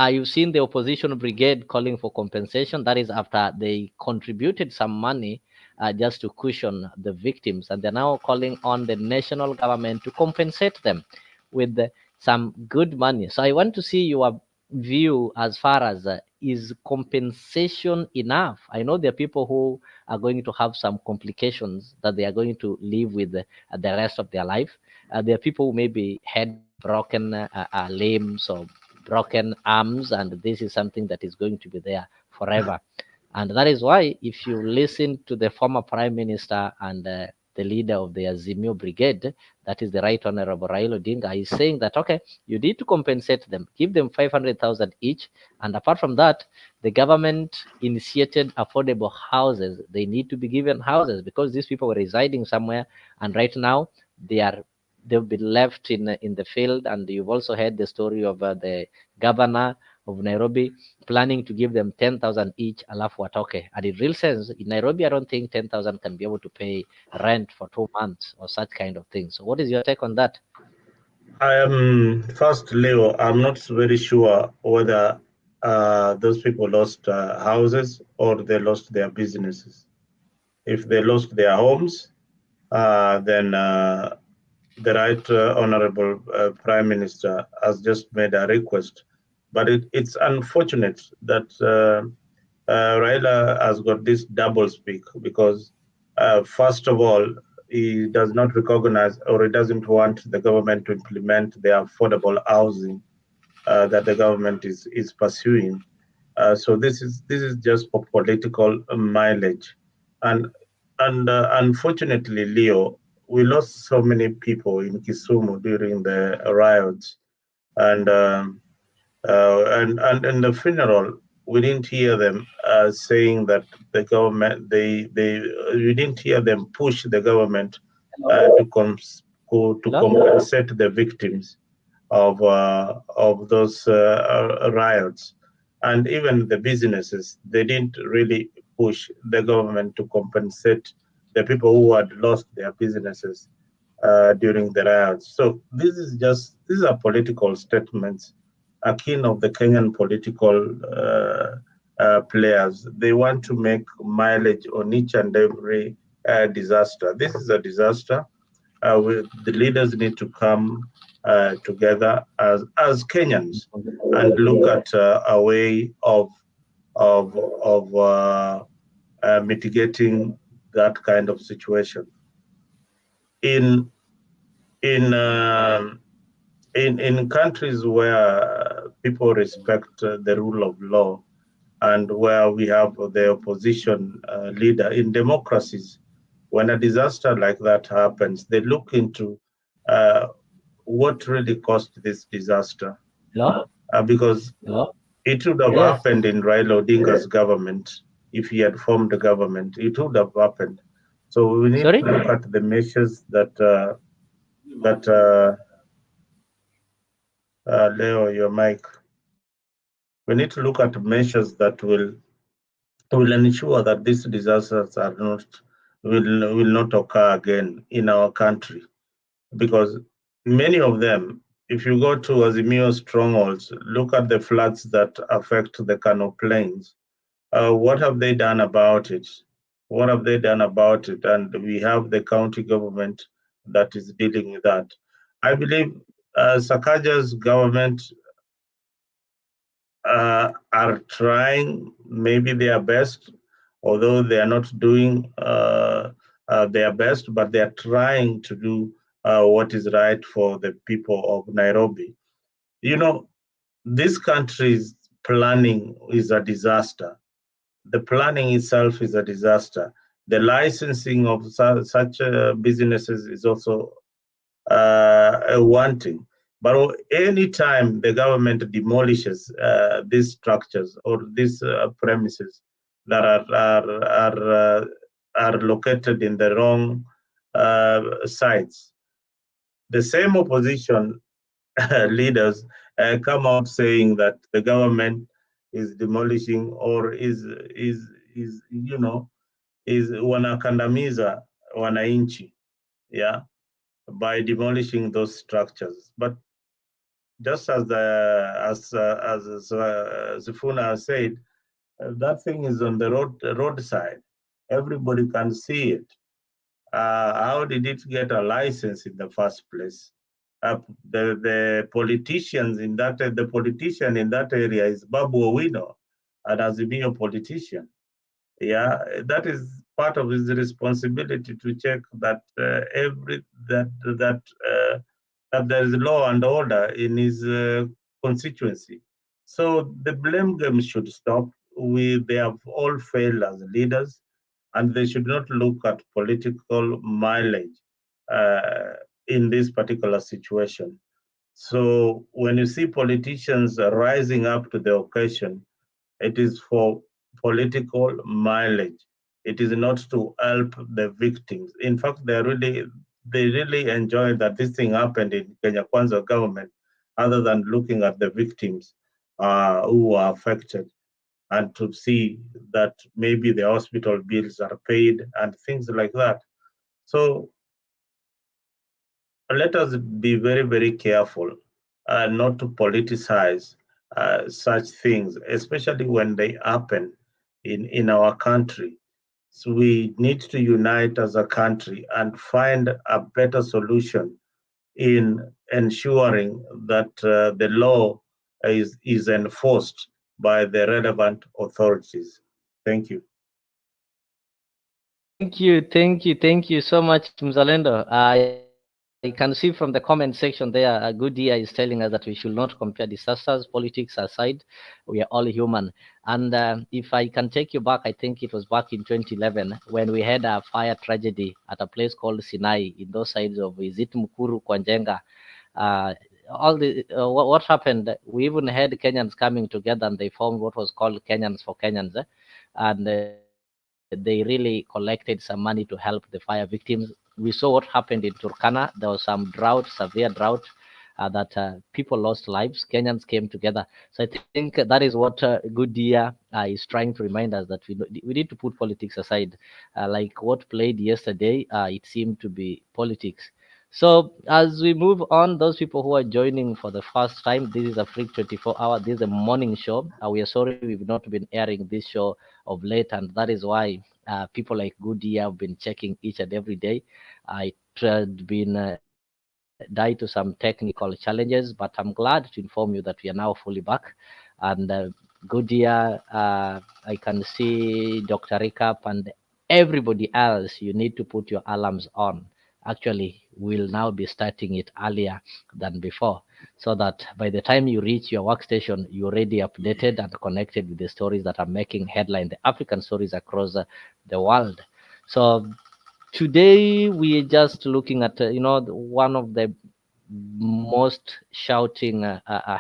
You've seen the opposition brigade calling for compensation. That is after they contributed some money just to cushion the victims, and they're now calling on the national government to compensate them with some good money. So I want to see your view as far as is compensation enough? I know there are people who are going to have some complications that they are going to live with the rest of their life. There are people who maybe had broken limbs or broken arms, and this is something that is going to be there forever. And that is why, if you listen to the former Prime Minister and the leader of the Azimio Brigade, that is the Right Honorable Raila Odinga, is saying that, okay, you need to compensate them, give them 500,000 each. And apart from that, the government initiated affordable houses. They need to be given houses because these people were residing somewhere, and right now they've been left in the field. And you've also heard the story of the governor of Nairobi planning to give them 10,000 each, alafu watoke. And in real sense, in Nairobi, I don't think 10,000 can be able to pay rent for 2 months or such kind of thing. So what is your take on that? I am first, Leo. I'm not very sure whether those people lost houses or they lost their businesses. If they lost their homes, then the Right Honorable Prime Minister has just made a request. But it's unfortunate that Raila has got this double speak because, first of all, he does not recognize or he doesn't want the government to implement the affordable housing that the government is pursuing. So this is just for political mileage, and unfortunately, Leo, we lost so many people in Kisumu during the riots, and and the funeral, we didn't hear them saying that the government they we didn't hear them push the government to compensate the victims of those riots, and even the businesses. They didn't really push the government to compensate the people who had lost their businesses during the riots. So these are political statements akin of the Kenyan political players. They want to make mileage on each and every disaster. This is a disaster. The leaders need to come together as Kenyans and look at a way of mitigating that kind of situation. In in um, in countries where people respect the rule of law and where we have the opposition leader in democracies, when a disaster like that happens, they look into uh, what really caused this disaster, Hello? because Hello? it would have Yes. happened in Raila Odinga's government if he had formed the government. It would have happened. So we need Sorry? to look at the measures that Leo, your mic. We need to look at measures that will ensure that these disasters are not will not occur again in our country, because many of them, if you go to Azimio strongholds, look at the floods that affect the Kano Plains. What have they done about it? What have they done about it? And we have the county government that is dealing with that. I believe Sakaja's government are trying maybe their best, although they are not doing their best, but they are trying to do what is right for the people of Nairobi. You know, this country's planning is a disaster. The planning itself is a disaster. The licensing of such businesses is also wanting. But anytime the government demolishes these structures or these premises that are located in the wrong sites, the same opposition leaders come out saying that the government is demolishing or is is wanakandamiza wananchi, yeah, by demolishing those structures. But just as Sifuna said, that thing is on the roadside. Everybody can see it. How did it get a license in the first place? The politicians in that the politician in that area is Babu Owino, an Azimio politician. Yeah, that is part of his responsibility to check that that there is law and order in his constituency. So the blame game should stop. They have all failed as leaders, and they should not look at political mileage in this particular situation. So when you see politicians rising up to the occasion, it is for political mileage. It is not to help the victims. In fact, they really enjoy that this thing happened in Kenya Kwanza government, other than looking at the victims who are affected and to see that maybe the hospital bills are paid and things like that. So let us be very, very careful not to politicize such things, especially when they happen in our country. So we need to unite as a country and find a better solution in ensuring that the law is enforced by the relevant authorities. Thank you. Thank you so much, Mzalendo. I can see from the comment section there, Good Dear is telling us that we should not compare disasters, politics aside. We are all human. And if I can take you back, I think it was back in 2011 when we had a fire tragedy at a place called Sinai in those sides of, is it Mukuru, Kwanjenga? Uh, what happened? We even had Kenyans coming together and they formed what was called Kenyans for Kenyans. And they really collected some money to help the fire victims. We saw what happened in Turkana. There was some drought, severe drought, that people lost lives. Kenyans came together. So I think that is what Good Year is trying to remind us, that we need to put politics aside. Like what played yesterday, it seemed to be politics. So as we move on, those people who are joining for the first time, this is a Freak 24 hour. This is a morning show. We are sorry we've not been airing this show of late, and that is why people like Goody have been checking each and every day. It had been died to some technical challenges, but I'm glad to inform you that we are now fully back. And Goodyear, I can see Dr. Recap and everybody else. You need to put your alarms on. Actually, we'll now be starting it earlier than before, so that by the time you reach your workstation, you're already updated and connected with the stories that are making headline, the African stories across the world. So today we're just looking at one of the most shouting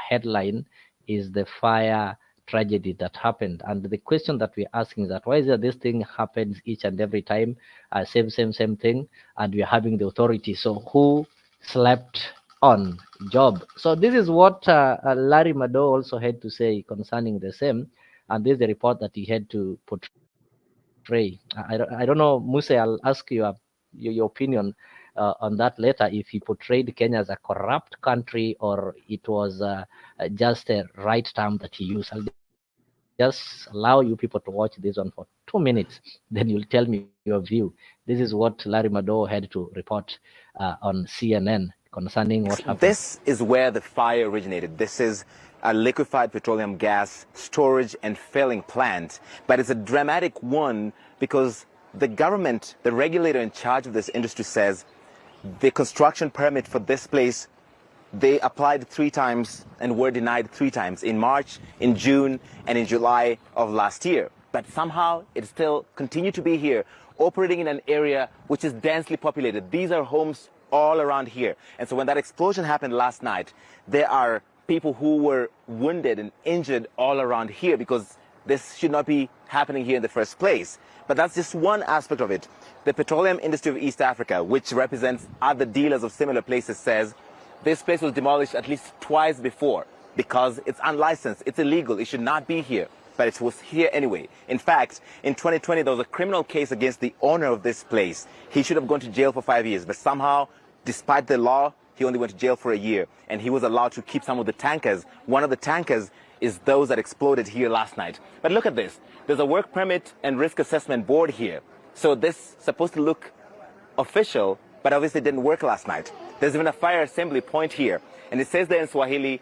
headline is the fire tragedy that happened. And the question that we're asking is that why is it this thing happens each and every time, same thing, and we're having the authority? So who slept on job? So this is what Larry Mado also had to say concerning the same, and this is the report that he had to portray. I don't know, Muse, I'll ask you your opinion on that later, if he portrayed Kenya as a corrupt country or it was just a right term that he used. I'll just allow you people to watch this one for 2 minutes, then you'll tell me your view. This is what Larry Mado had to report on CNN concerning what happened. This is where the fire originated. This is a liquefied petroleum gas storage and filling plant. But it's a dramatic one because the government, the regulator in charge of this industry, says the construction permit for this place, they applied 3 times and were denied 3 times, in March, in June, and in July of last year. But somehow it still continued to be here, operating in an area which is densely populated. These are homes all around here. And so when that explosion happened last night, there are people who were wounded and injured all around here, because this should not be happening here in the first place. But that's just one aspect of it. The petroleum industry of East Africa, which represents other dealers of similar places, says this place was demolished at least twice before because it's unlicensed, it's illegal, it should not be here. But it was here anyway. In fact, in 2020, there was a criminal case against the owner of this place. He should have gone to jail for 5 years, but somehow, despite the law, he only went to jail for a year, and he was allowed to keep some of the tankers. One of the tankers is those that exploded here last night. But look at this. There's a work permit and risk assessment board here. So this is supposed to look official, but obviously didn't work last night. There's even a fire assembly point here, and it says there in Swahili,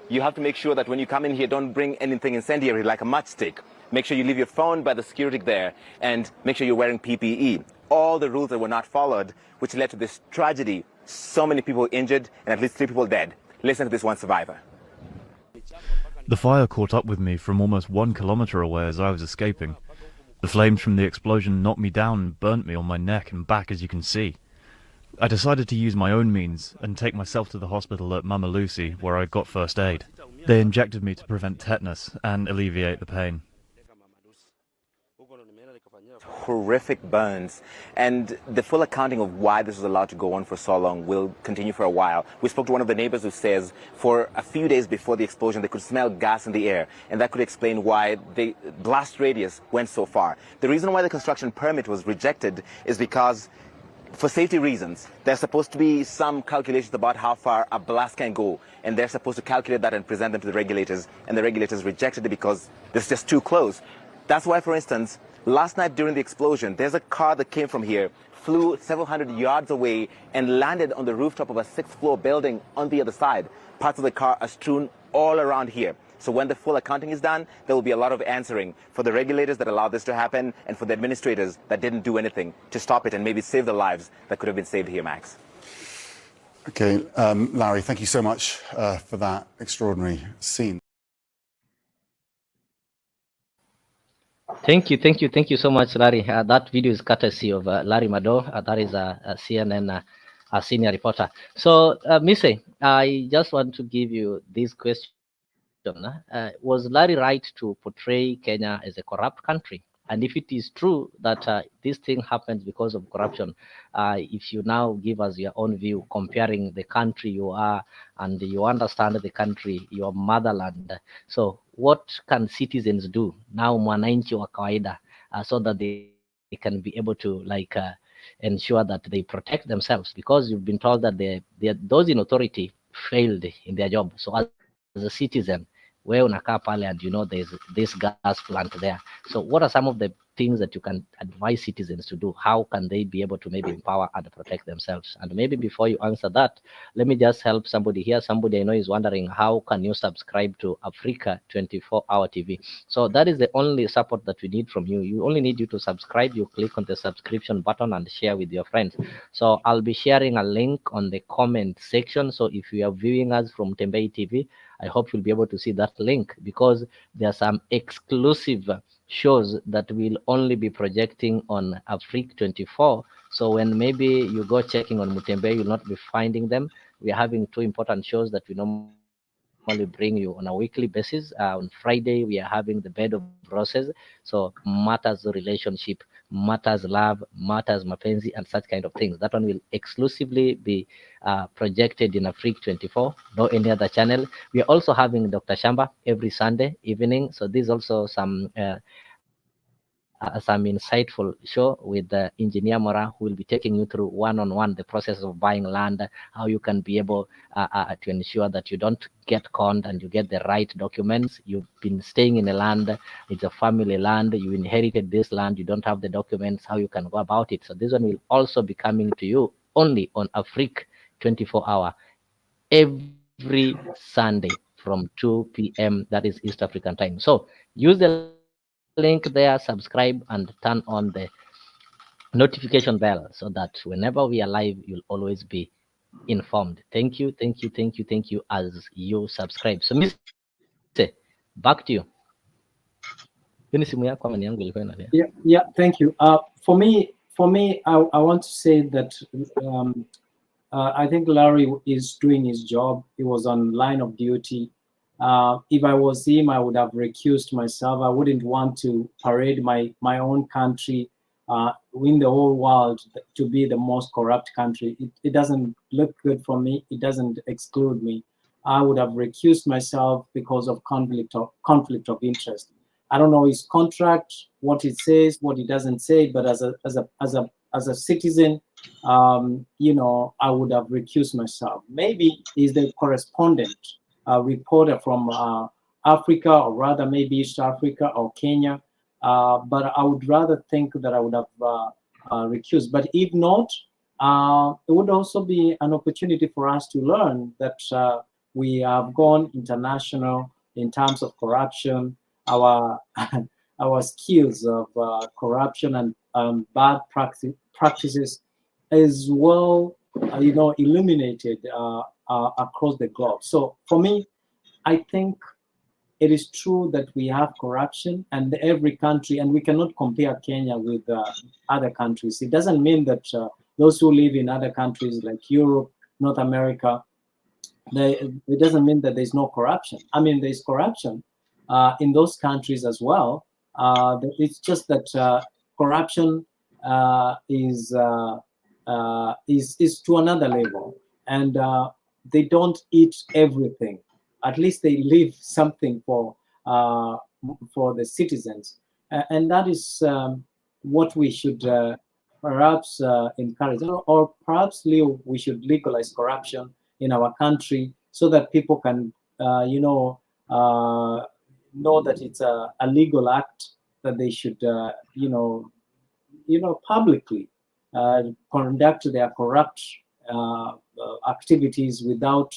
you have to make sure that when you come in here, don't bring anything incendiary like a matchstick. Make sure you leave your phone by the security there, and make sure you're wearing PPE. All the rules that were not followed, which led to this tragedy. So many people injured and at least 3 people dead. Listen to this one survivor. The fire caught up with me from almost 1 kilometer away as I was escaping. The flames from the explosion knocked me down and burnt me on my neck and back, as you can see. I decided to use my own means and take myself to the hospital at Mama Lucy, where I got first aid. They injected me to prevent tetanus and alleviate the pain. Horrific burns, and the full accounting of why this was allowed to go on for so long will continue for a while. We spoke to one of the neighbors who says for a few days before the explosion they could smell gas in the air, and that could explain why the blast radius went so far. The reason why the construction permit was rejected is because for safety reasons, there's supposed to be some calculations about how far a blast can go, and they're supposed to calculate that and present them to the regulators, and the regulators rejected it because it's just too close. That's why, for instance, last night during the explosion, there's a car that came from here, flew several hundred yards away, and landed on the rooftop of a 6th-floor building on the other side. Parts of the car are strewn all around here. So when the full accounting is done, there will be a lot of answering for the regulators that allowed this to happen and for the administrators that didn't do anything to stop it and maybe save the lives that could have been saved here, Max. Okay, Larry, thank you so much for that extraordinary scene. Thank you so much, Larry. That video is courtesy of Larry Mado. That is a CNN senior reporter. So, Mise, I just want to give you this question. Was Larry right to portray Kenya as a corrupt country? And if it is true that this thing happens because of corruption, if you now give us your own view, comparing the country you are and you understand the country, your motherland. So what can citizens do now, mwananchi wa kawaida, so that they can be able to ensure that they protect themselves? Because you've been told that those in authority failed in their job. So as a citizen, where unakaa pale and you know there's this gas plant there. So what are some of the things that you can advise citizens to do? How can they be able to maybe empower and protect themselves? And maybe before you answer that, let me just help somebody here. Somebody I know is wondering, how can you subscribe to Africa24 Hour TV? So that is the only support that we need from you. You only need you to subscribe. You click on the subscription button and share with your friends. So I'll be sharing a link on the comment section. So if you are viewing us from Tembei TV, I hope you'll be able to see that link, because there are some exclusive shows that will only be projecting on Afriq24. So when maybe you go checking on Mutembe, you'll not be finding them. We are having 2 important shows that we normally bring you on a weekly basis. On Friday, we are having the Bed of Roses. So matters relationship, matters love, matters mapenzi, and such kind of things. That one will exclusively be projected in Afriq24, no any other channel. We are also having Dr. Shamba every Sunday evening. So this is also some insightful show with Engineer Mora, who will be taking you through one-on-one the process of buying land, how you can be able to ensure that you don't get conned and you get the right documents. You've been staying in a land, it's a family land, you inherited this land, you don't have the documents, how you can go about it. So this one will also be coming to you only on Afriq24 Hour every Sunday from 2 p.m. that is East African time. So use the link there, subscribe, and turn on the notification bell so that whenever we are live, you'll always be informed. Thank you as you subscribe. So Miss, back to you. Yeah, thank you. For me, I want to say that I think Larry is doing his job. He was on line of duty. If I was him, I would have recused myself. I wouldn't want to parade my own country in the whole world to be the most corrupt country. It doesn't look good for me. It doesn't exclude me. I would have recused myself because of conflict of interest. I don't know his contract, what it says, what it doesn't say, but as a citizen, you know, I would have recused myself. Maybe he's the correspondent reporter from Africa, or rather maybe East Africa or Kenya, but I would rather think that I would have recused. But if not, it would also be an opportunity for us to learn that we have gone international in terms of corruption. Our skills of corruption and bad practices is well, you know, illuminated across the globe. So for me, I think it is true that we have corruption and every country, and we cannot compare Kenya with other countries. It doesn't mean that those who live in other countries like Europe, North America, it doesn't mean that there's no corruption. I mean, there's corruption in those countries as well. It's just that corruption is to another level, and they don't eat everything. At least they leave something for the citizens, and that is what we should perhaps encourage, or perhaps, Leo, we should legalize corruption in our country so that people can, know that it's a legal act that they should, publicly conduct their corrupt activities without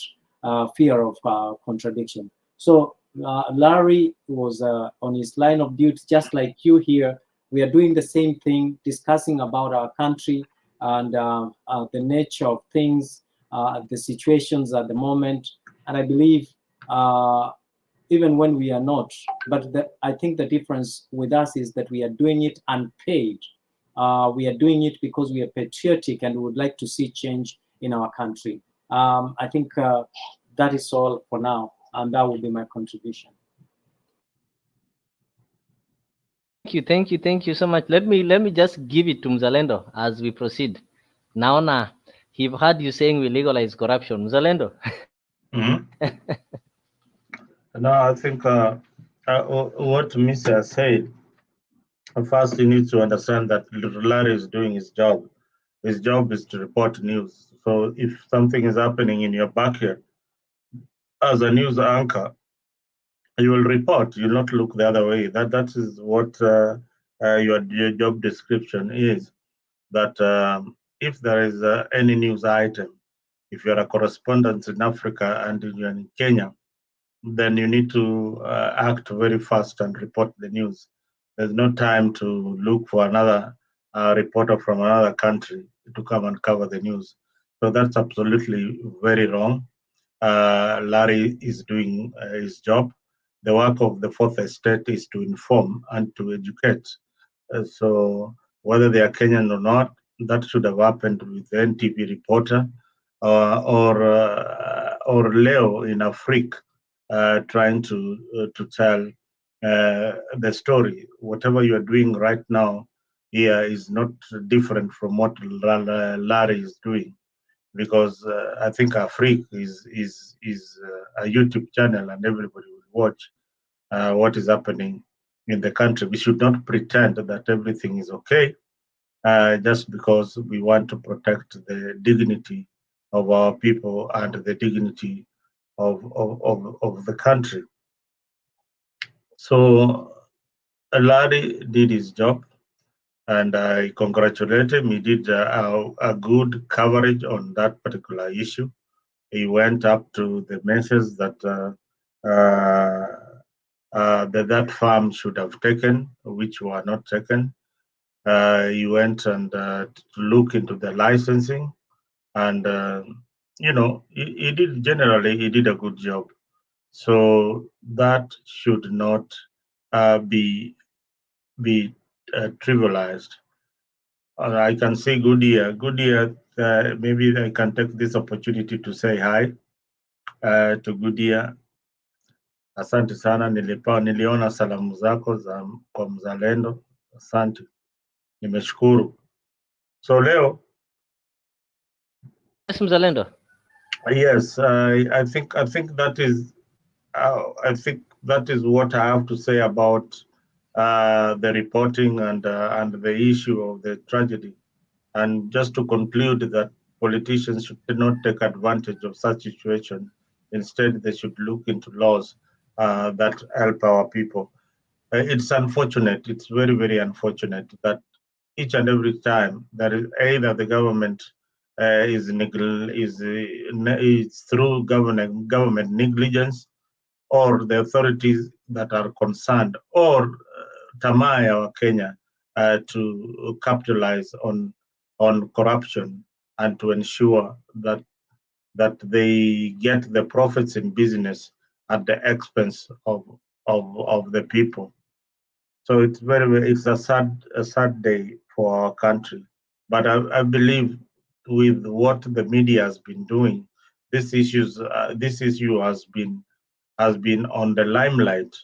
fear of contradiction. So Larry was on his line of duty, just like you here. We are doing the same thing, discussing about our country and the nature of things, the situations at the moment. And I believe even when we are not, but I think the difference with us is that we are doing it unpaid. We are doing it because we are patriotic and we would like to see change in our country. I think that is all for now, and that will be my contribution. Thank you so much. Let me just give it to Mzalendo as we proceed. Naona he've heard you saying we legalize corruption. Mzalendo. No, I think what Mr. said, first you need to understand that Larry is doing his job. His job is to report news. So if something is happening in your backyard, as a news anchor, you will report. You'll not look the other way. That is what your job description is. That if there is any news item, if you're a correspondent in Africa and you're in Kenya, then you need to act very fast and report the news. There's no time to look for another reporter from another country to come and cover the news. So that's absolutely very wrong. Larry is doing his job. The work of the fourth estate is to inform and to educate. So whether they are Kenyan or not, that should have happened with the NTV reporter or Leo in Afriq trying to tell the story. Whatever you are doing right now here is not different from what Larry is doing, because I think Afriq is a YouTube channel and everybody will watch what is happening in the country. We should not pretend that everything is okay just because we want to protect the dignity of our people and the dignity of the country. So Larry did his job, and I congratulate him. He did a good coverage on that particular issue. He went up to the measures that that farm should have taken, which were not taken. He went and to look into the licensing, and he did a good job. So that should not be trivialized. I can say Goodyear. Goodyear, maybe I can take this opportunity to say hi to Goodyear. Asante sana, niliona salamu zako kwa Mzalendo. Asante, nimeshukuru. So Leo. Yes, Mzalendo. Yes, I think that is what I have to say about the reporting and the issue of the tragedy. And just to conclude that politicians should not take advantage of such situation. Instead, they should look into laws that help our people. It's unfortunate. It's very, very unfortunate that each and every time that is either the government is through government negligence, or the authorities that are concerned, or tamaa wa Kenya to capitalize on corruption and to ensure that they get the profits in business at the expense of the people. So it's a sad day for our country. But I believe with what the media has been doing, this issue has been on the limelight,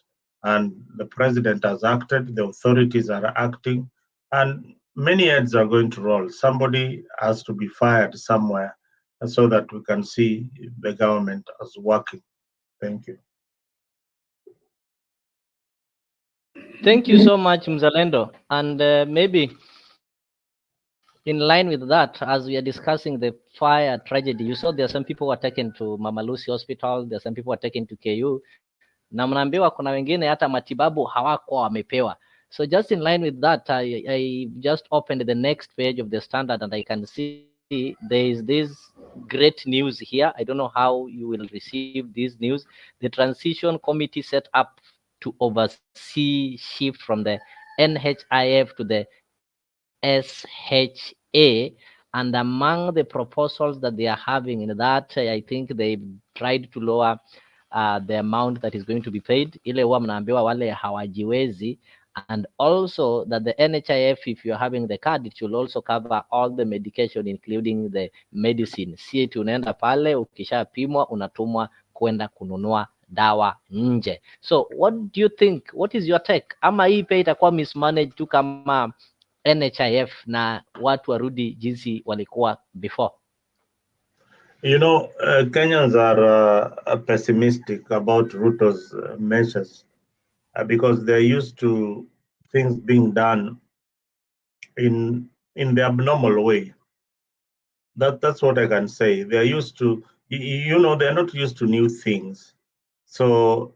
and the president has acted, the authorities are acting, and many heads are going to roll. Somebody has to be fired somewhere so that we can see the government as working. Thank you. Thank you so much, Mzalendo. And maybe in line with that, as we are discussing the fire tragedy, you saw there are some people who are taken to Mama Lucy Hospital, there are some people who are taken to KU, na mnaambiwa kuna wengine hata matibabu hawakuwa wamepewa. So just in line with that, I just opened the next page of the Standard and I can see there is this great news here. I don't know how you will receive this news. The transition committee set up to oversee shift from the NHIF to the SHA, and among the proposals that they are having in that, I think they tried to lower the amount that is going to be paid, ile huwa mnaambiwa wale hawajiwezi, and also that the NHIF, if you're having the card, it should also cover all the medication including the medicine. Si eti unaenda pale ukishapimwa unatumwa kwenda kununua dawa nje. So what do you think, what is your take? Ama hii pia itakuwa mismanaged tu kama NHIF na watu warudi jinsi walikuwa before? You know, Kenyans are pessimistic about Ruto's measures because they're used to things being done in the abnormal way. That's what I can say. They're used to, you know, they're not used to new things. So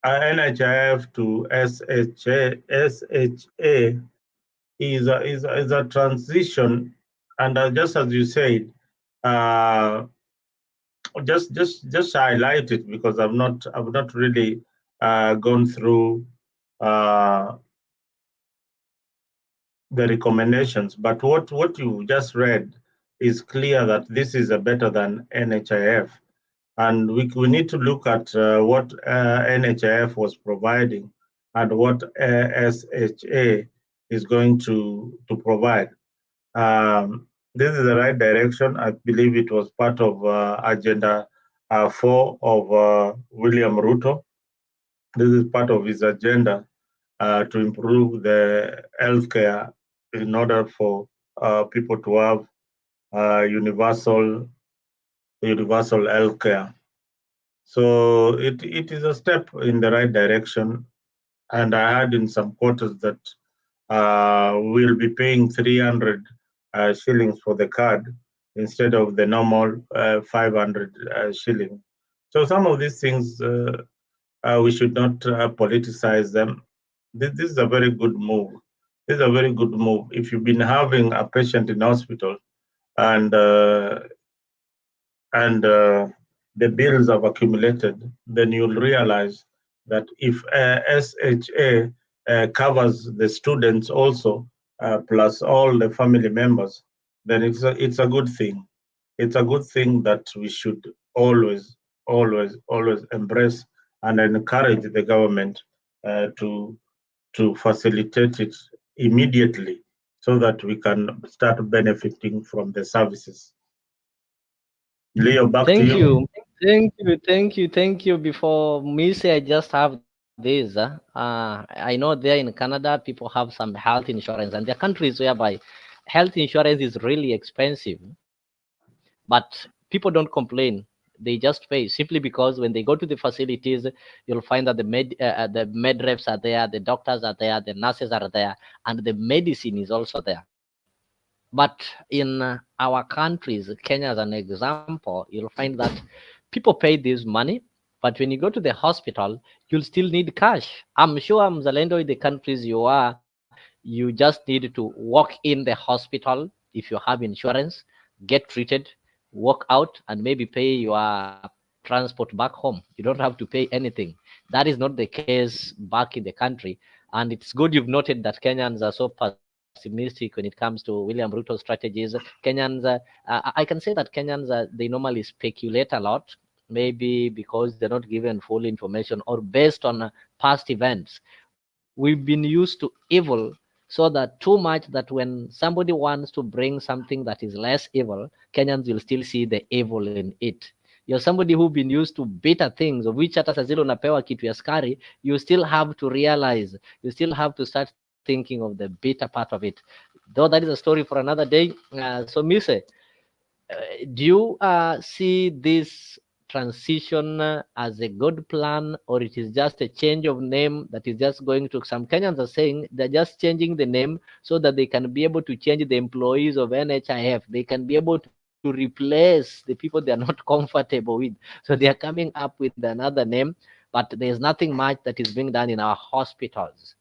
NHIF to SHA is a transition, and just as you said, just highlight it because I've not really gone through the recommendations. But what you just read is clear that this is a better than NHIF, and we need to look at what NHIF was providing and what SHA is going to provide. This is the right direction. I believe it was part of Agenda 4 of William Ruto. This is part of his agenda to improve the healthcare in order for people to have universal healthcare. So it is a step in the right direction. And I heard in some quarters that we'll be paying 300 shillings for the card instead of the normal 500 shilling. So some of these things we should not politicize them. This is a very good move. This is a very good move. If you've been having a patient in hospital and the bills have accumulated, then you'll realize that if SHA covers the students also, plus all the family members, then it's a good thing. It's a good thing that we should always embrace and encourage the government to facilitate it immediately so that we can start benefiting from the services. Leo, back to you. Thank you. Before me say, I just have this. I know there in Canada, people have some health insurance, and there are countries whereby health insurance is really expensive, but people don't complain. They just pay simply because when they go to the facilities, you'll find that the med reps are there, the doctors are there, the nurses are there, and the medicine is also there. But in our countries, Kenya as an example, you'll find that people pay this money, but when you go to the hospital, you'll still need cash. I'm sure, Mzalendo, in the countries you are, you just need to walk in the hospital if you have insurance, get treated, walk out, and maybe pay your transport back home. You don't have to pay anything. That is not the case back in the country. And it's good you've noted that Kenyans are so pessimistic when it comes to William Ruto's strategies. Kenyans, I can say that Kenyans, they normally speculate a lot, maybe because they're not given full information or based on past events. We've been used to evil so that too much that when somebody wants to bring something that is less evil, Kenyans will still see the evil in it. You're somebody who've been used to bitter things, of which hata saa zile unapewa kitu ya skari, you still have to realize, you still have to start thinking of the bitter part of it. Though that is a story for another day. So Mise, do you see this transition as a good plan, or it is just a change of name that is just going to, some Kenyans are saying they're just changing the name so that they can be able to change the employees of NHIF. They can be able to replace the people they are not comfortable with. So they are coming up with another name, but there's nothing much that is being done in our hospitals.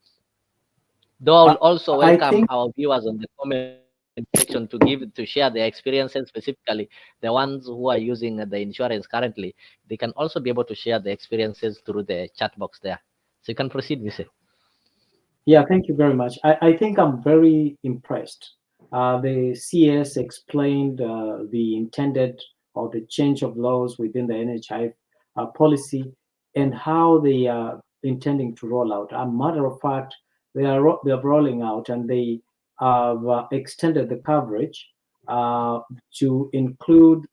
Though I'll also welcome our viewers on the comment section to share their experiences, specifically the ones who are using the insurance currently. They can also be able to share their experiences through the chat box there. So you can proceed, Vise. Yeah, thank you very much. I think I'm very impressed. The CS explained the intended or the change of laws within the NHI policy and how they are intending to roll out. As a matter of fact, they are rolling out, and they have extended the coverage to include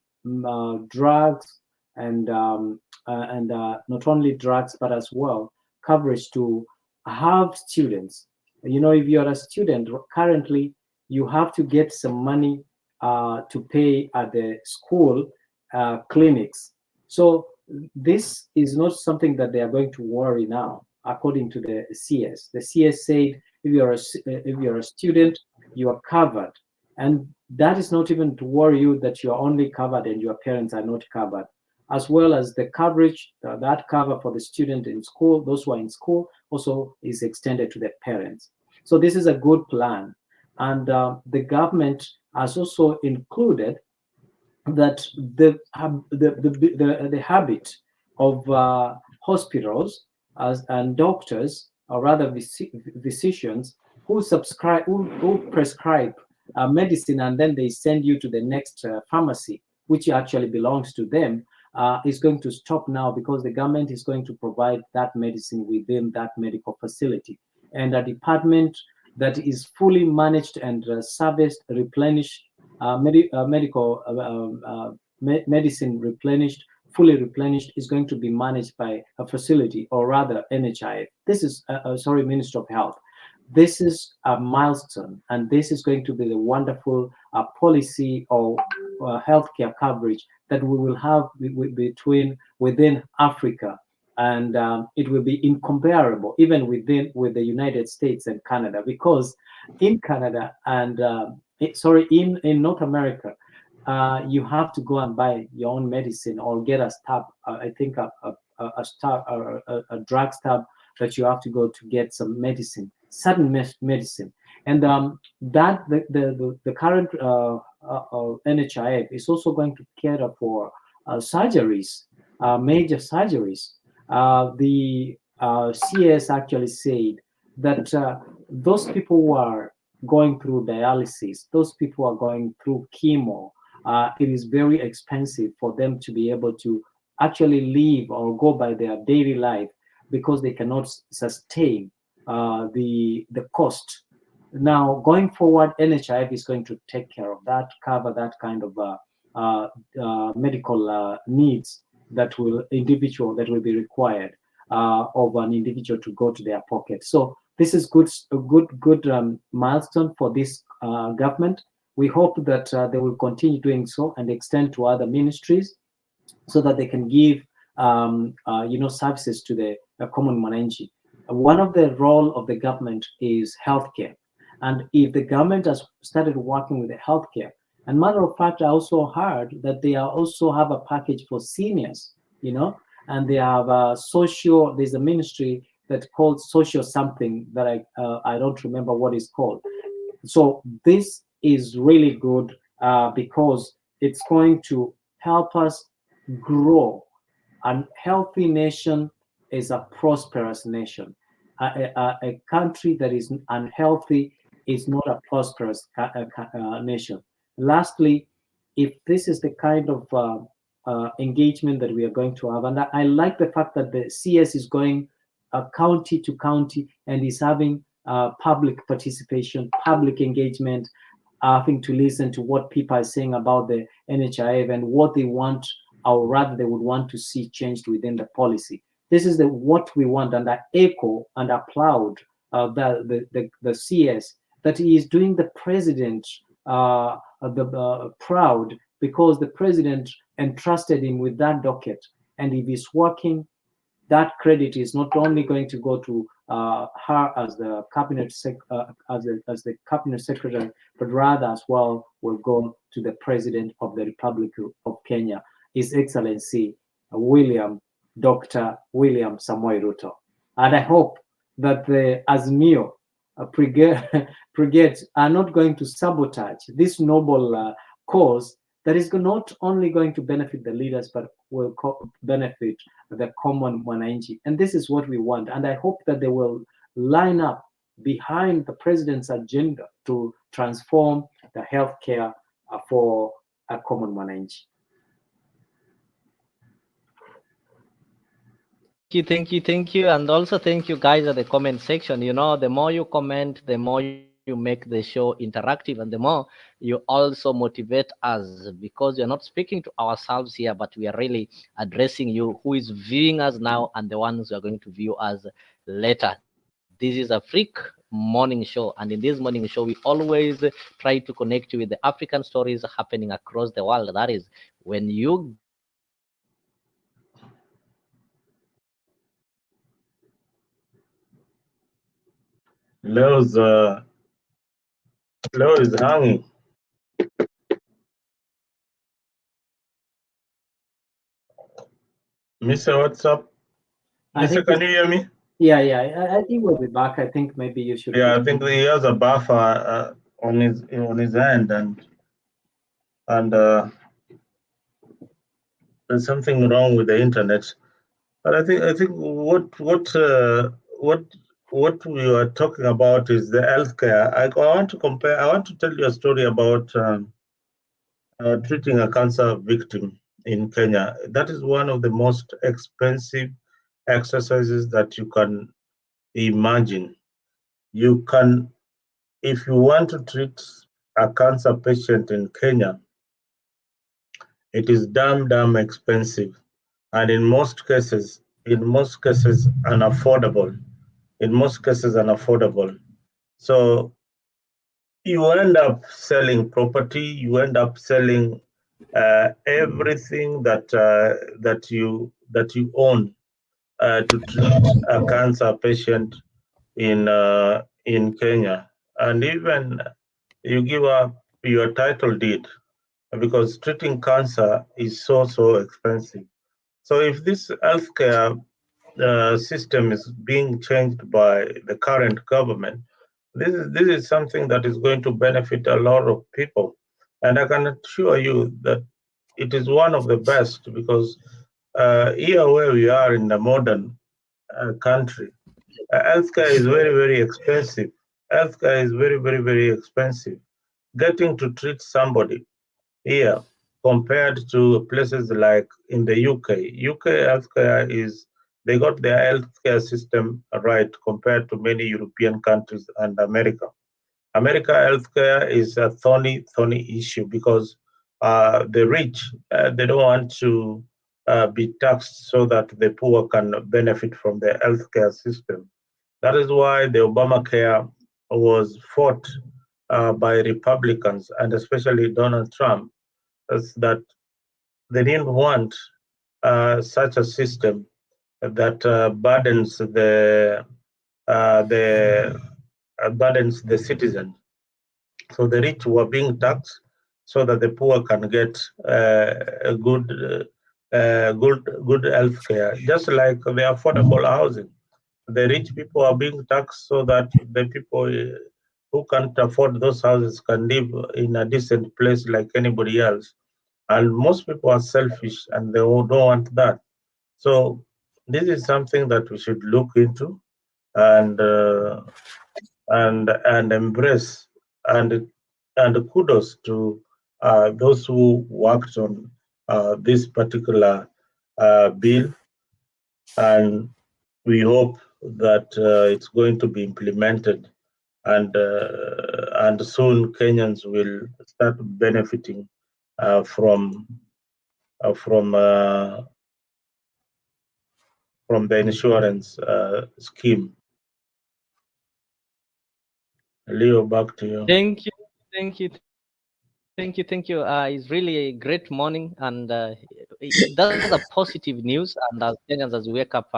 drugs and not only drugs but as well coverage to have students. You know, if you're a student currently, you have to get some money to pay at the school clinics. So this is not something that they are going to worry now, according to the CS. The CS said if you're a student, you are covered, and that is not even to worry you that you are only covered and your parents are not covered, as well as the coverage, that cover for the student in school, those who are in school, also is extended to their parents. So this is a good plan. And the government has also included that the habit of hospitals and doctors, or rather physicians, who prescribe medicine and then they send you to the next pharmacy, which actually belongs to them, is going to stop now, because the government is going to provide that medicine within that medical facility. And a department that is fully managed and serviced, replenished, medicine replenished, fully replenished, is going to be managed by a facility, or rather NHI. This is, Minister of Health. This is a milestone, and this is going to be the wonderful policy of healthcare coverage that we will have within Africa, and it will be incomparable even with the United States and Canada, because in Canada and in North America, you have to go and buy your own medicine or get a stub. I think a drug stub that you have to go to get some medicine, certain medicine, and that the current NHIF is also going to cater for surgeries, major surgeries. The CS actually said that those people who are going through dialysis, those people who are going through chemo, it is very expensive for them to be able to actually live or go by their daily life, because they cannot sustain the cost. Now, going forward, NHIF is going to take care of that, cover that kind of medical needs that will be required of an individual to go to their pocket. So this is a good milestone for this government. We hope that they will continue doing so and extend to other ministries, so that they can give services to the common mwananchi. One of the role of the government is healthcare, and if the government has started working with the healthcare, and matter of fact, I also heard that they also have a package for seniors, and they have there's a ministry that's called social something that I don't remember what it's called. So this is really good because it's going to help us grow. A healthy nation is a prosperous nation. A country that is unhealthy is not a prosperous nation. Lastly, if this is the kind of engagement that we are going to have, and I like the fact that the CS is going county to county and is having public participation, public engagement, having to listen to what people are saying about the NHIF and what they want, or rather they would want to see changed within the policy. This is what we want, and I echo and applaud the CS that he is doing the president proud, because the president entrusted him with that docket, and if he's working, that credit is not only going to go to her as the cabinet as the cabinet secretary, but rather as well will go to the President of the Republic of Kenya, His Excellency Dr. William Samoei Ruto. And I hope that the Azimio brigades are not going to sabotage this noble cause that is not only going to benefit the leaders, but will benefit the common mwananchi. And this is what we want. And I hope that they will line up behind the president's agenda to transform the healthcare for a common mwananchi. Thank you. And also thank you guys at the comment section. You know, the more you comment, the more you make the show interactive, and the more you also motivate us, because you're not speaking to ourselves here, but we are really addressing you who is viewing us now and the ones who are going to view us later. This is Afriq Morning Show, and in this morning show, we always try to connect you with the African stories happening across the world. That is, when you Leo is hanging. Mr. What's up? Mr. Can you hear me? Yeah, I think we'll be back. I think maybe you should. Yeah, I think he has a buffer on his end, and there's something wrong with the internet. But I think what we are talking about is the healthcare. I want to compare. I want to tell you a story about treating a cancer victim in Kenya. That is one of the most expensive exercises that you can imagine. You can, if you want to treat a cancer patient in Kenya, it is damn expensive, and in most cases unaffordable. So you end up selling property, you end up selling everything that you own to treat a cancer patient in Kenya, and even you give up your title deed, because treating cancer is so expensive. So if this healthcare system is being changed by the current government, this is something that is going to benefit a lot of people, and I can assure you that it is one of the best, because here where we are in the modern country, healthcare is very expensive. Healthcare is very expensive. Getting to treat somebody here compared to places like in the UK. UK healthcare is, they got their healthcare system right compared to many European countries and America. America healthcare is a thorny issue, because the rich, they don't want to be taxed so that the poor can benefit from the healthcare system. That is why the Obamacare was fought by Republicans, and especially Donald Trump, is that they didn't want such a system that burdens the citizen. So the rich were being taxed so that the poor can get a good health care, just like the affordable housing. The rich people are being taxed so that the people who can't afford those houses can live in a decent place like anybody else. And most people are selfish and they don't want that. So this is something that we should look into and embrace, and kudos to those who worked on this particular bill, and we hope that it's going to be implemented, and soon Kenyans will start benefiting from the insurance scheme. Leo, back to you. Thank you. Thank you. It's really a great morning, and that's a positive news. And as Kenyans, as we wake up,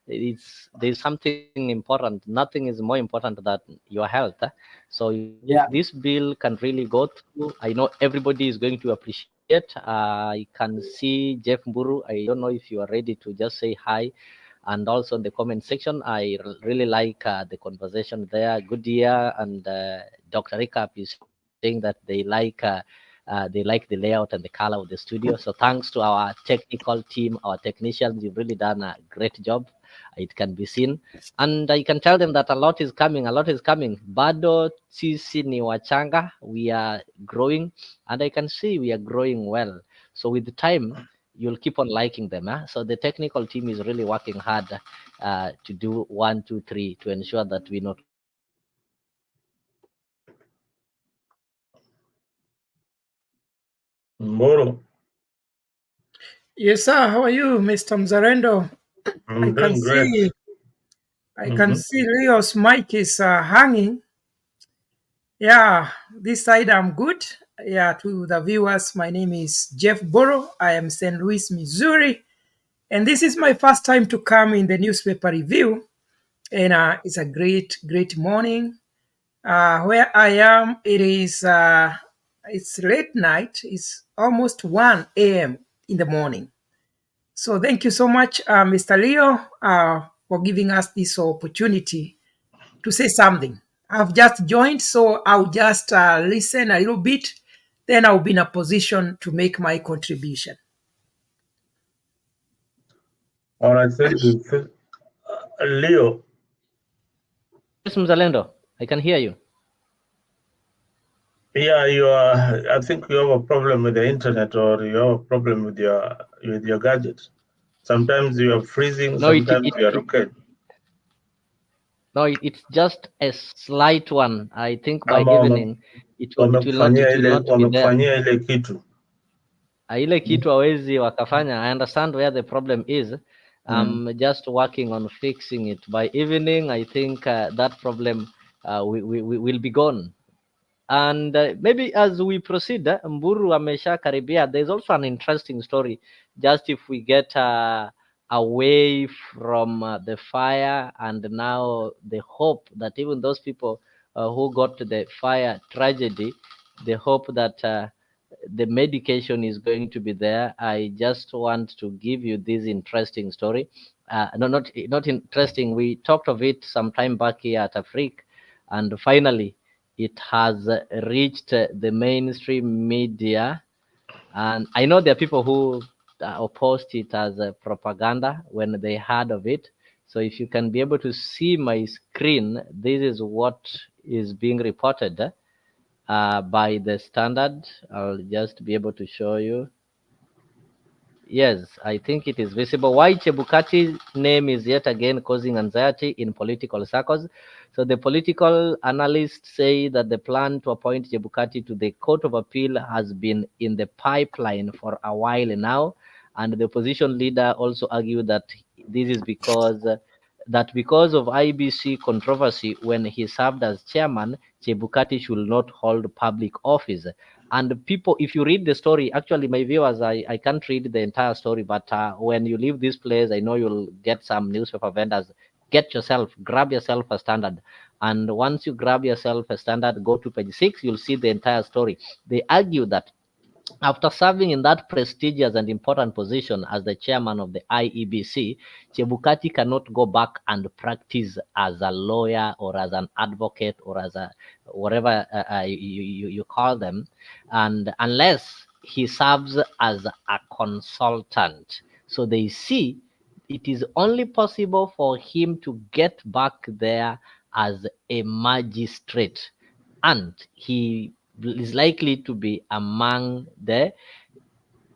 there's something important. Nothing is more important than your health. So if Yeah. this bill can really go through, I know everybody is going to appreciate. I can see Jeff Mburu. I don't know if you are ready to just say hi. And also in the comment section, I really like the conversation there. Good year, and Dr. Recap is saying that they like the layout and the color of the studio. So thanks to our technical team, our technicians, you've really done a great job. It can be seen, and I can tell them that a lot is coming. A lot is coming. Bado sisi ni wachanga. We are growing, and I can see we are growing well. So with the time, you'll keep on liking them. Huh? So the technical team is really working hard to do 1, 2, 3 to ensure that we not only grow but we grow Mboro, Yes, sir. How are you, Mr. Mzarendo? I I'm can doing great. see Leo's mic is hanging. Yeah, this side I'm good. Yeah, to the viewers, my name is Jeff Boro. I am St. Louis, Missouri, and this is my first time to come in the newspaper review. And it's a great morning. Where I am, it's late night. It's almost 1 a.m. in the morning. So thank you so much, Mr. Leo, for giving us this opportunity to say something. I've just joined, so I'll just listen a little bit. Then I'll be in a position to make my contribution. All right, thank you. Leo, Yes, Mzalendo, I can hear you. yeah, you are. I think you have a problem with the internet, or you have a problem with your gadget. Sometimes you are freezing. No, Sometimes you are okay. it's just a slight one. I think by Ama evening it will not be there. wamekufanyia ile kitu. Ile kitu hawezi wakafanya. I understand where the problem is. I'm just working on fixing it. By evening, I think that problem will be gone. And maybe as we proceed, Mburu amesha karibia. There's also an interesting story. Just if we get away from the fire, and now the hope that even those people who got the fire tragedy, the hope that the medication is going to be there. I just want to give you this interesting story. No, not interesting. We talked of it some time back here at Afriq, and finally it has reached the mainstream media. And I know there are people who opposed it as propaganda when they heard of it. So if you can be able to see my screen, this is what is being reported by the Standard. I'll just be able to show you. Yes, I think it is visible. Why Chebukati's name is yet again causing anxiety in political circles. So the political analysts say that the plan to appoint Chebukati to the Court of Appeal has been in the pipeline for a while now. And the opposition leader also argued that this is because of IBC controversy when he served as chairman, Chebukati should not hold public office. And people, if you read the story, actually, my viewers, I can't read the entire story, but when you leave this place, I know you'll get some newspaper vendors. Grab yourself a Standard. And once you grab yourself a Standard, go to page 6, you'll see the entire story. They argue that after serving in that prestigious and important position as the chairman of the IEBC, Chebukati cannot go back and practice as a lawyer or as an advocate or as a whatever you call them, and unless he serves as a consultant. So they see it is only possible for him to get back there as a magistrate, and he is likely to be among the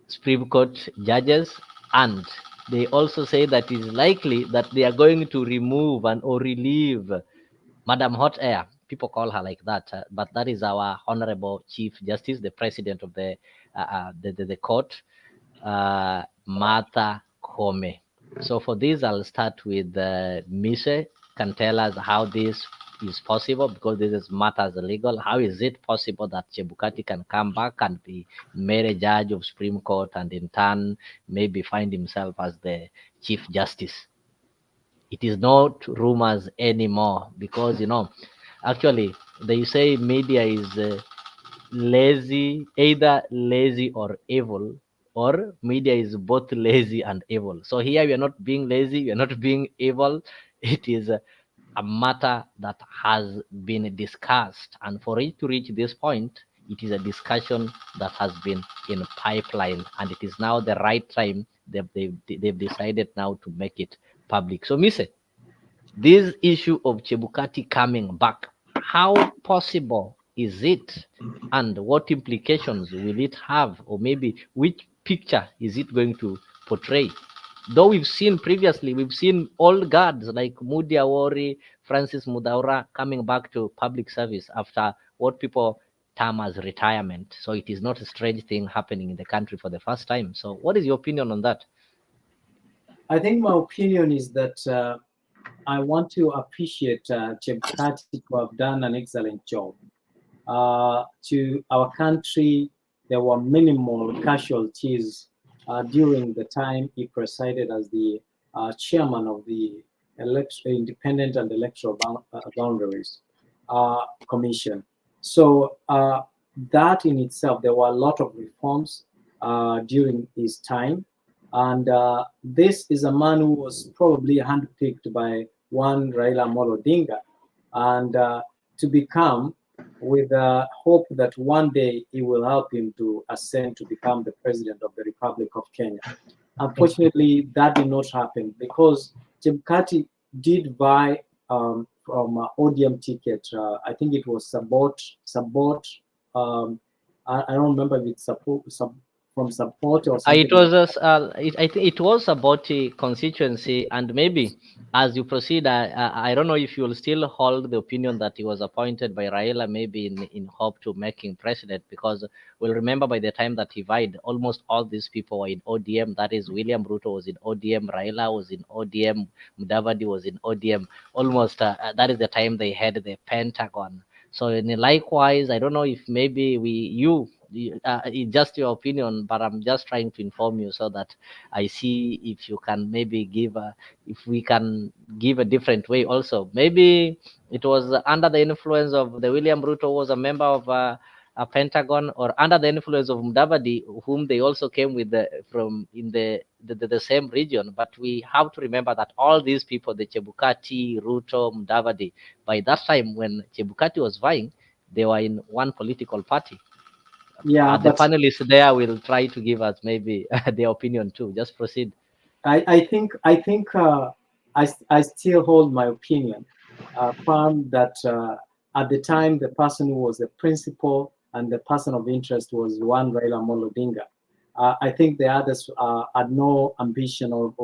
Supreme Court judges. And they also say that it is likely that they are going to remove or relieve Madam Hot Air. People call her like that, but that is our Honorable Chief Justice, the President of the court, Martha Koome. So for this, I'll start with Mise. Can tell us how this is possible because this is matters legal. How is it possible that Chebukati can come back and be made a judge of Supreme Court and in turn maybe find himself as the Chief Justice? It is not rumors anymore because actually they say media is lazy, either lazy or evil, or media is both lazy and evil. So here we are not being lazy, we are not being evil. It is a matter that has been discussed, and for it to reach this point, it is a discussion that has been in pipeline, and it is now the right time. They've decided now to make it public. So, Mise, this issue of Chebukati coming back, how possible is it, and what implications will it have, or maybe which picture is it going to portray? Though we've seen previously, we've seen old guards like Mudi Awori, Francis Mudaura coming back to public service after what people term as retirement. So it is not a strange thing happening in the country for the first time. So what is your opinion on that? I think my opinion is that I want to appreciate Chebukati to have done an excellent job. To our country, there were minimal casualties during the time he presided as the chairman of the Independent and Electoral Boundaries Commission. So that in itself, there were a lot of reforms during his time. And this is a man who was probably handpicked by one Raila Amolo Odinga, and to become, with the hope that one day he will help him to ascend to become the president of the Republic of Kenya. Unfortunately, that did not happen because Chebukati did buy from ODM ticket. I think it was support. I don't remember if it's from support or something. It was I think it was about the constituency, and maybe as you proceed, I don't know if you will still hold the opinion that he was appointed by Raila, maybe in hope to making president, because we'll remember by the time that he died, almost all these people were in ODM. That is, William Ruto was in ODM, Raila was in ODM, Mudavadi was in ODM. Almost that is the time they had the Pentagon. So likewise, I don't know if maybe it's just your opinion, but I'm just trying to inform you so that I see if you can maybe if we can give a different way also. Maybe it was under the influence of the William Ruto was a member of a Pentagon, or under the influence of Mudavadi, whom they also came with from in the same region. But we have to remember that all these people, the Chebukati, Ruto, Mudavadi, by that time when Chebukati was vying, they were in one political party. Yeah, the panelists there will try to give us maybe their opinion too. Just proceed. I think I still hold my opinion. Found that at the time the person who was the principal and the person of interest was one Raila Amolo Odinga. I think the others had no ambition of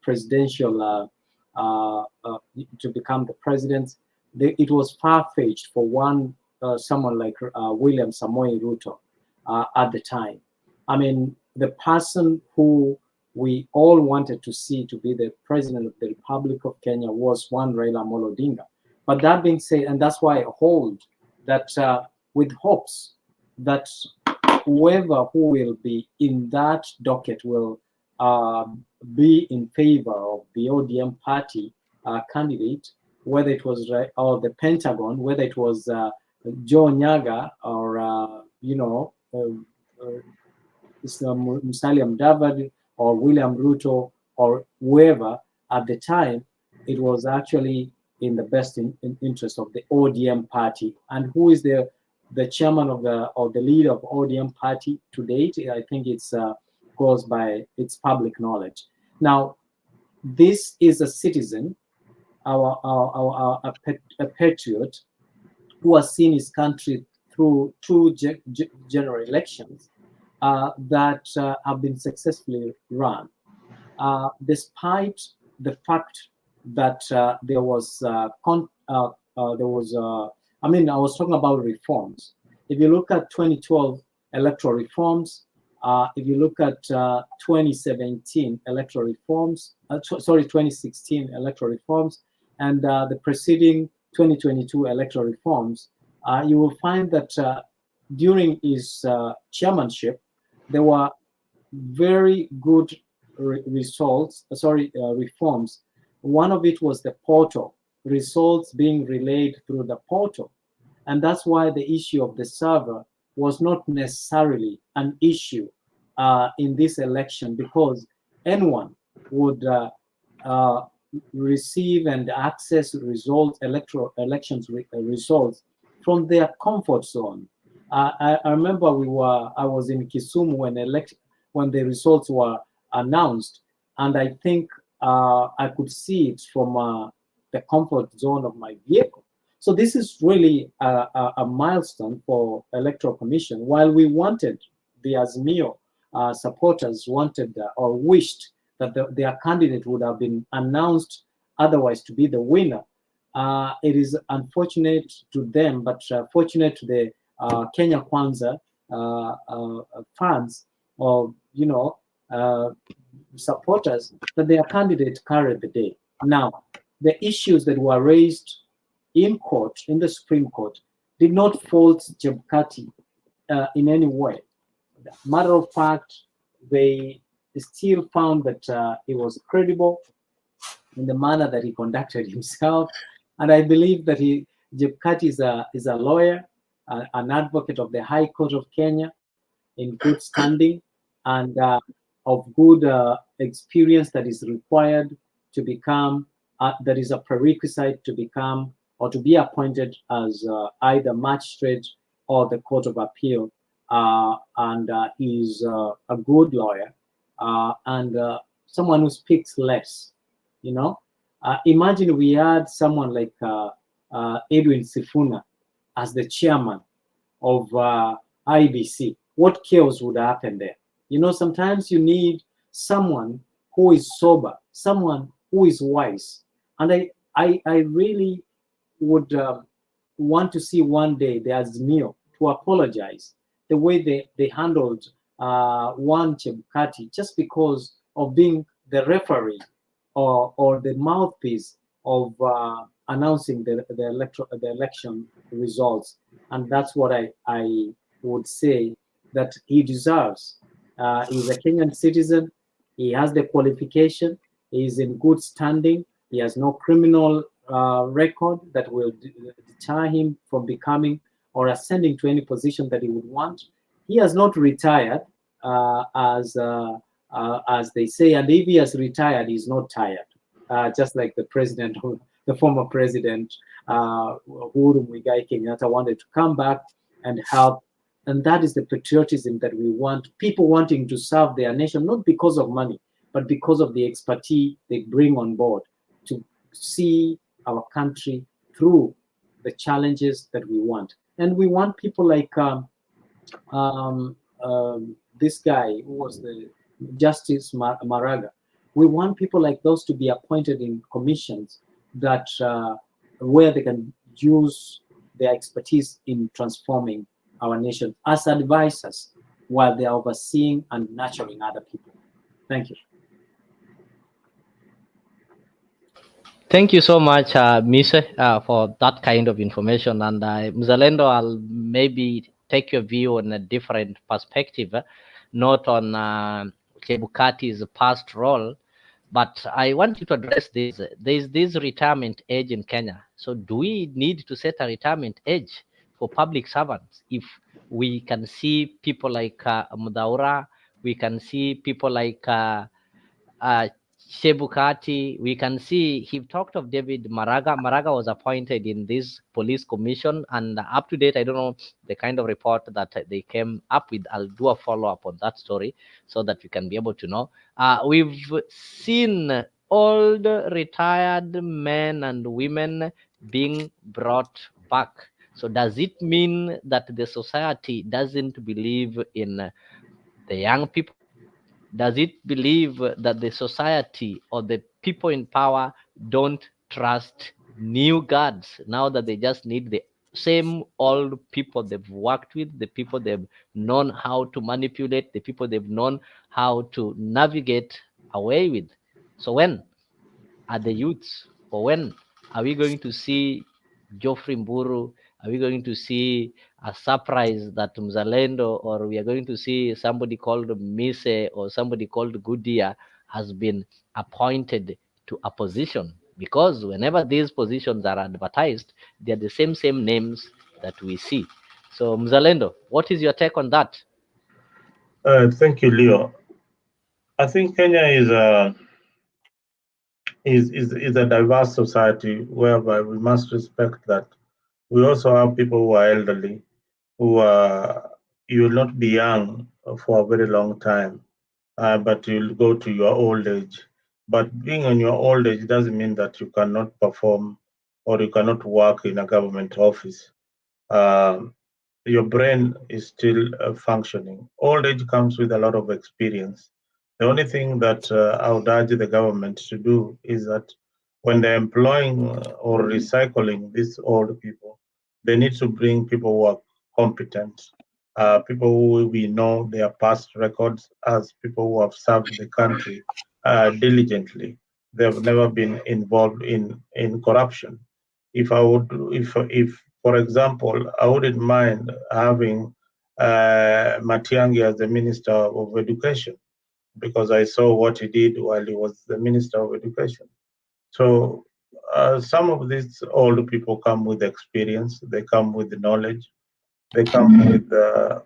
presidential to become the president. It was far-fetched for someone like William Samoei Ruto at the time. I mean, the person who we all wanted to see to be the president of the Republic of Kenya was one Raila Amolo Odinga. But that being said, and that's why I hold that with hopes that whoever who will be in that docket will be in favor of the ODM party candidate, whether it was or the Pentagon, whether it was Joe Nyaga or Musalia Mudavadi or William Ruto or whoever. At the time, it was actually in the best interest of the ODM party. And who is the chairman of the leader of ODM party to date? I think it's goes by its public knowledge. Now, this is a citizen, a patriot who has seen his country through two general elections that have been successfully run, despite the fact that there was I was talking about reforms. If you look at 2012 electoral reforms, if you look at 2017 electoral reforms, 2016 electoral reforms, and the preceding 2022 electoral reforms, you will find that during his chairmanship, there were very good reforms. One of it was the portal, results being relayed through the portal. And that's why the issue of the server was not necessarily an issue in this election, because anyone would receive and access results, elections results from their comfort zone. I remember I was in Kisumu when the results were announced, and I think I could see it from the comfort zone of my vehicle. So this is really a milestone for Electoral Commission. While we wanted, the Azimio supporters wanted or wished that their candidate would have been announced otherwise to be the winner. It is unfortunate to them, but fortunate to the Kenya Kwanza fans or supporters that their candidate carried the day. Now, the issues that were raised in court, in the Supreme Court, did not fault Chebukati in any way. Matter of fact, they still found that he was credible in the manner that he conducted himself, and I believe that Chebukati is a lawyer, an advocate of the High Court of Kenya, in good standing and of good experience that is required to become, that is a prerequisite to become or to be appointed as either magistrate or the Court of Appeal. And he's a good lawyer and someone who speaks less, Imagine we had someone like Edwin Sifuna as the chairman of IBC. What chaos would happen there? Sometimes you need someone who is sober, someone who is wise. And I really would want to see one day the Azimio to apologize the way they handled one Chebukati just because of being the referee or the mouthpiece of announcing the election results. And that's what I would say that he deserves. He's a Kenyan citizen. He has the qualification. He is in good standing. He has no criminal record that will deter him from becoming or ascending to any position that he would want. He has not retired, as they say, and if he has retired, he's not tired. Just like the former president, Uhuru Muigai Kenyatta, wanted to come back and help. And that is the patriotism that we want, people wanting to serve their nation, not because of money, but because of the expertise they bring on board to see our country through the challenges that we want. And we want people like this guy who was the Justice Maraga. We want people like those to be appointed in commissions that where they can use their expertise in transforming our nation as advisors while they are overseeing and nurturing other people. Thank you. Thank you so much, Mise, for that kind of information. And Mzalendo, I'll maybe take your view on a different perspective, not on Chebukati's past role, but I want you to address this. There's this retirement age in Kenya. So do we need to set a retirement age for public servants? If we can see people like Mudaura, we can see people like Chebukati, we can see he talked of David Maraga. Maraga was appointed in this police commission, and up to date, I don't know the kind of report that they came up with. I'll do a follow-up on that story so that we can be able to know. We've seen old retired men and women being brought back. So does it mean that the society doesn't believe in the young people? Does it believe that the society or the people in power don't trust new guards now that they just need the same old people they've worked with, the people they've known how to manipulate, the people they've known how to navigate away with? So when are the youths, or when are we going to see Geoffrey Mburu? Are we going to see a surprise that Mzalendo, or we are going to see somebody called Mise or somebody called Gudia has been appointed to a position? Because whenever these positions are advertised, they are the same names that we see. So Mzalendo, what is your take on that? Thank you, Leo. I think Kenya is a diverse society whereby we must respect that. We also have people who are elderly, who you will not be young for a very long time, but you'll go to your old age. But being in your old age doesn't mean that you cannot perform or you cannot work in a government office. Um, your brain is still functioning. Old age comes with a lot of experience. The only thing that I would urge the government to do is that when they're employing or recycling these old people, they need to bring people who are competent, people who we know their past records as people who have served the country diligently. They've never been involved in corruption. If for example, I wouldn't mind having Matiang'i as the Minister of Education, because I saw what he did while he was the Minister of Education. So some of these old people come with experience, they come with knowledge, they come with a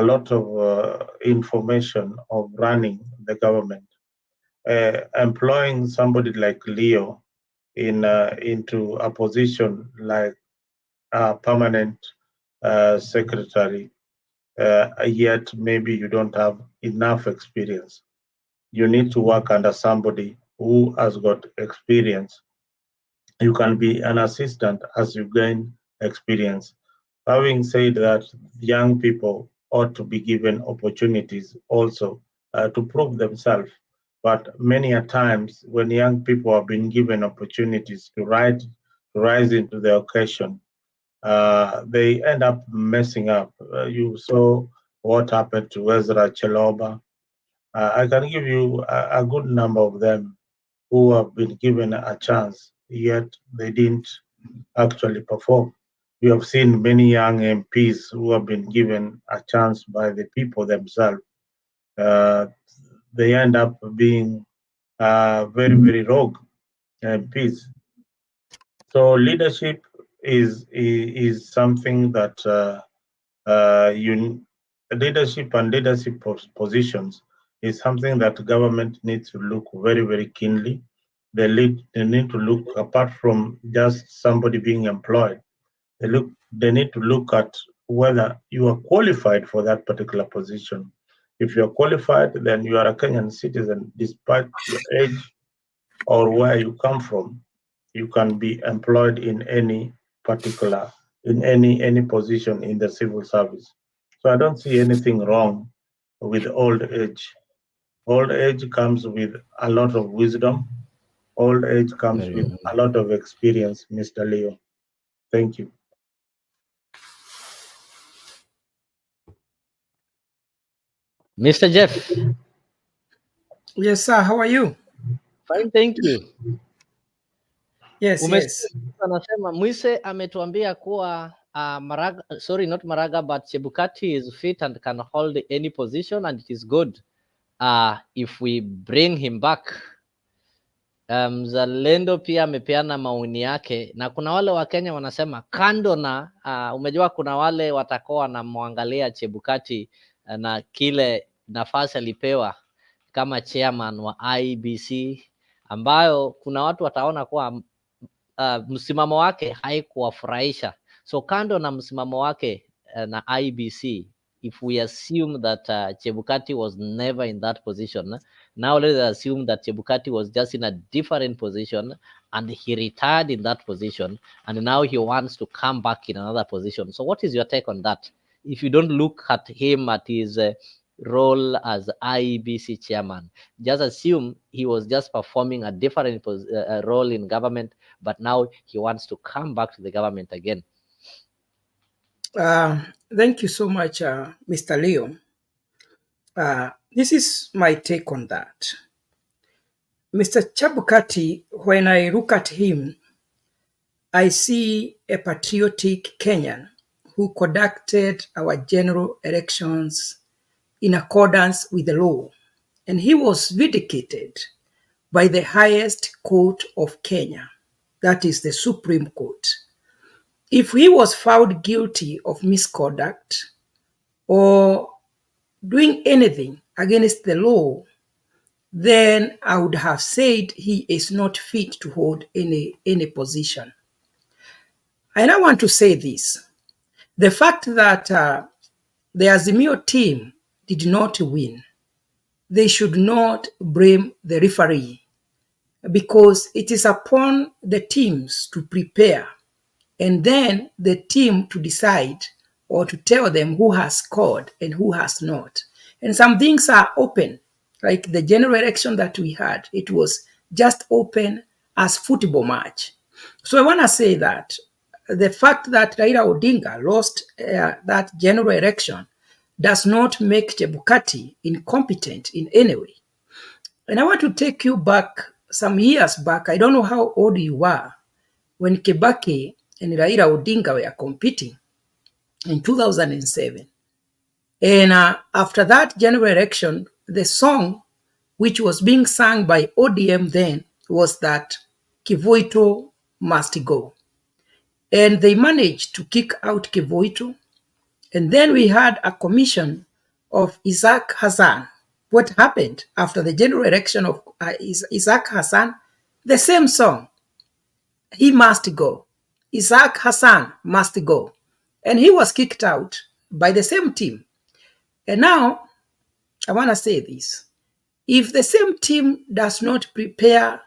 lot of information of running the government. Employing somebody like Leo into a position like a permanent secretary, yet maybe you don't have enough experience. You need to work under somebody who has got experience. You can be an assistant as you gain experience. Having said that, young people ought to be given opportunities also to prove themselves. But many a times, when young people have been given opportunities to rise into the occasion, they end up messing up. You saw what happened to Ezra Cheloba. I can give you a good number of them who have been given a chance, yet they didn't actually perform. We have seen many young MPs who have been given a chance by the people themselves. They end up being very rogue MPs. So leadership is something that leadership and leadership positions is something that government needs to look very keenly. They need to look, apart from just somebody being employed, they need to look at whether you are qualified for that particular position. If you are qualified, then you are a Kenyan citizen, despite your age or where you come from. You can be employed in any particular, in any position in the civil service. So I don't see anything wrong with old age. Old age comes with a lot of wisdom. Old age comes with a lot of experience, Mr. Leo. Thank you. Mr. Jeff. Yes, sir. How are you? Fine, thank you. Yes. Anasema Mwise ametuambia kuwa Maraga, sorry, not Maraga, but Chebukati is fit and can hold any position, and it is good if we bring him back. Mzalendo pia amepeana maoni yake, na kuna wale wa Kenya wanasema kando na umejua kuna wale watakuwa wanamwangalia Chebukati na kile nafasi alipewa kama chairman wa IEBC, ambayo kuna watu wataona kuwa msimamo wake haikuwafurahisha. So kando na msimamo wake na IEBC, if we assume that Chebukati was never in that position, now let's assume that Chebukati was just in a different position and he retired in that position, and now he wants to come back in another position. So what is your take on that? If you don't look at him at his role as IEBC chairman, just assume he was just performing a different role in government, but now he wants to come back to the government again. Thank you so much, Mr. Leo. This is my take on that. Mr. Chebukati, when I look at him, I see a patriotic Kenyan who conducted our general elections in accordance with the law, and he was vindicated by the highest court of Kenya, that is the Supreme Court. If he was found guilty of misconduct or doing anything against the law, then I would have said he is not fit to hold any position. I now want to say this. The fact that the Azimio team did not win, they should not blame the referee, because it is upon the teams to prepare and then the team to decide or to tell them who has scored and who has not. And some things are open, like the general election that we had. It was just open as football match. So I want to say that the fact that Raila Odinga lost that general election does not make Chebukati incompetent in any way. And I want to take you back some years back. I don't know how old you were when Kibaki and Raila Odinga were competing in 2007. And after that general election, the song which was being sung by ODM then was that Kivuito must go. And they managed to kick out Kivuito. And then we had a commission of Isaac Hassan. What happened after the general election of Isaac Hassan? The same song. He must go. Isaac Hassan must go. And he was kicked out by the same team. And now, I want to say this. If the same team does not prepare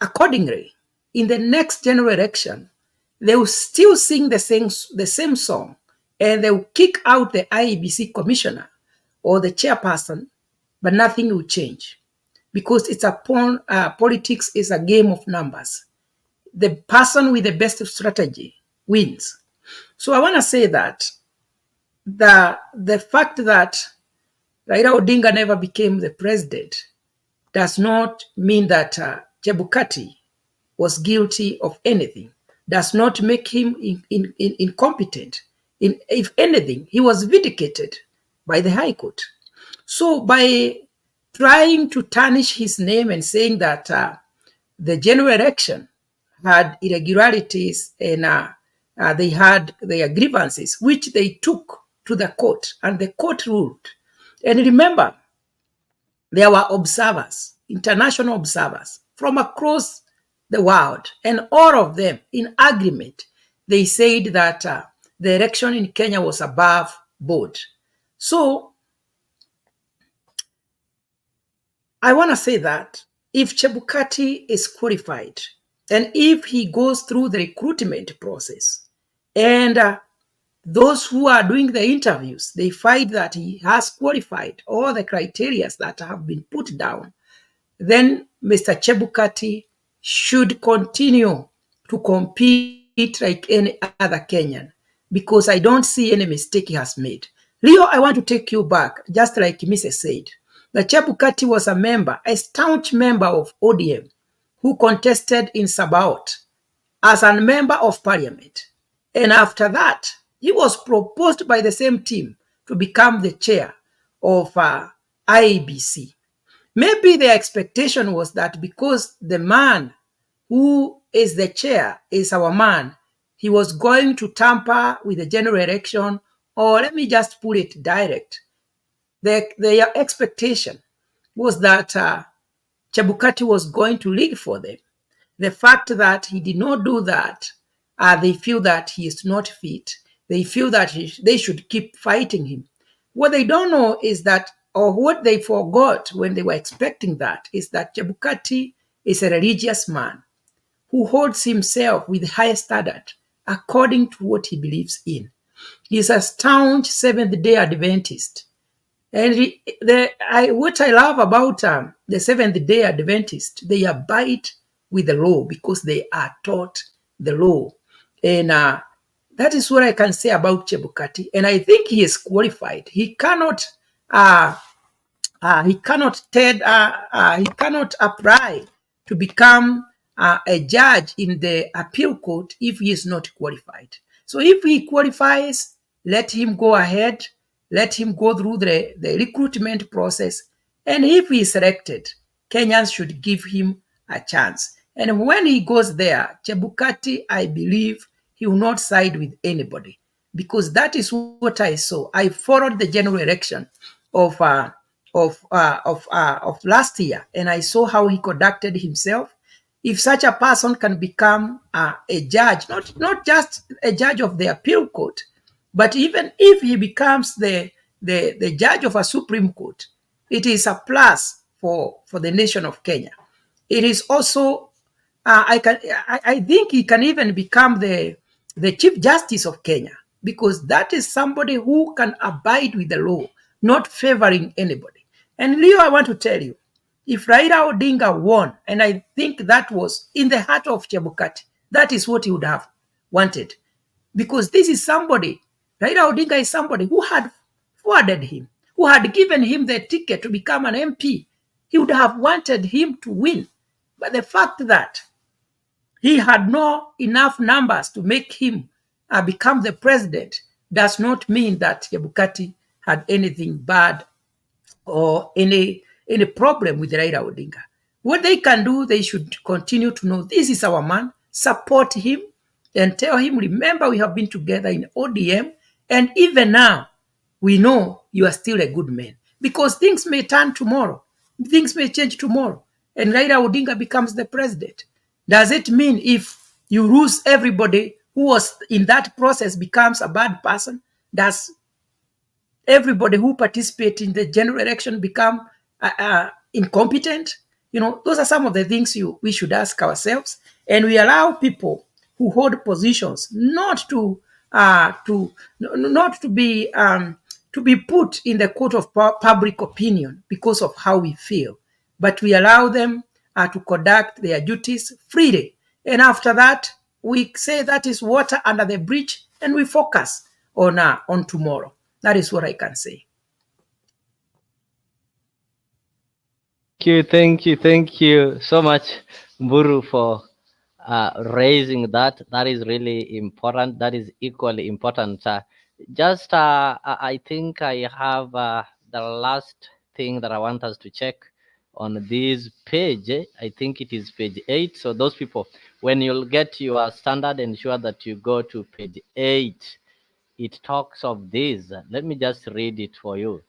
accordingly, in the next general election, they will still sing the same song, and they will kick out the IEBC commissioner or the chairperson, but nothing will change, because it's upon politics is a game of numbers. The person with the best strategy wins. So I want to say that the fact that Raila Odinga never became the president does not mean that Chebukati was guilty of anything, does not make him incompetent. If anything, he was vindicated by the High Court. So by trying to tarnish his name and saying that the general election had irregularities and they had their grievances, which they took to the court, and the court ruled. And remember, there were observers, international observers from across the world, and all of them in agreement, they said that the election in Kenya was above board. So I want to say that if Chebukati is qualified, and if he goes through the recruitment process, and those who are doing the interviews, they find that he has qualified all the criteria that have been put down, then Mr. Chebukati should continue to compete like any other Kenyan, because I don't see any mistake he has made. Leo, I want to take you back, just like Mrs. said. The Chebukati was a member, a staunch member of ODM, who contested in Sabaot as a member of parliament. And after that, he was proposed by the same team to become the chair of IEBC. Maybe the expectation was that because the man who is the chair is our man, he was going to tamper with the general election, or let me just put it direct. Their expectation was that Chebukati was going to lead for them. The fact that he did not do that, they feel that he is not fit. They feel that they should keep fighting him. What they don't know is that, or what they forgot when they were expecting that, is that Chebukati is a religious man who holds himself with high standard according to what he believes in. He is a staunch Seventh-day Adventist. And what I love about the Seventh-day Adventist, they abide with the law because they are taught the law. And that is what I can say about Chebukati. And I think he is qualified. He cannot apply to become a judge in the appeal court if he is not qualified. So if he qualifies, let him go ahead, let him go through the recruitment process. And if he is selected, Kenyans should give him a chance. And when he goes there, Chebukati, I believe he will not side with anybody, because that is what I saw. I followed the general election of last year, and I saw how he conducted himself. If such a person can become a judge, not just a judge of the appeal court, but even if he becomes the judge of a Supreme Court, it is a plus for the nation of Kenya. It is also, I think he can even become the Chief Justice of Kenya, because that is somebody who can abide with the law, not favoring anybody. And Leo, I want to tell you, if Raila Odinga won, and I think that was in the heart of Chebukati, that is what he would have wanted. Because this is somebody, Raila Odinga is somebody who had forwarded him, who had given him the ticket to become an MP. He would have wanted him to win. But the fact that he had not enough numbers to make him become the president does not mean that Chebukati had anything bad or any problem with Raila Odinga. What they can do, they should continue to know this is our man, support him, and tell him, remember, we have been together in ODM, and even now, we know you are still a good man. Because things may turn tomorrow, things may change tomorrow, and Raila Odinga becomes the president. Does it mean if you lose everybody who was in that process becomes a bad person? Does everybody who participates in the general election become incompetent? You know, those are some of the things we should ask ourselves, and we allow people who hold positions not to be put in the court of public opinion because of how we feel, but we allow them to conduct their duties freely. And after that, we say that is water under the bridge, and we focus on tomorrow. That is what I can say. Thank you so much, Mburu, for raising that. That is really important. That is equally important. I think I have the last thing that I want us to check on this page. I think it is page 8. So those people, when you'll get your standard, ensure that you go to page 8. It talks of this. Let me just read it for you.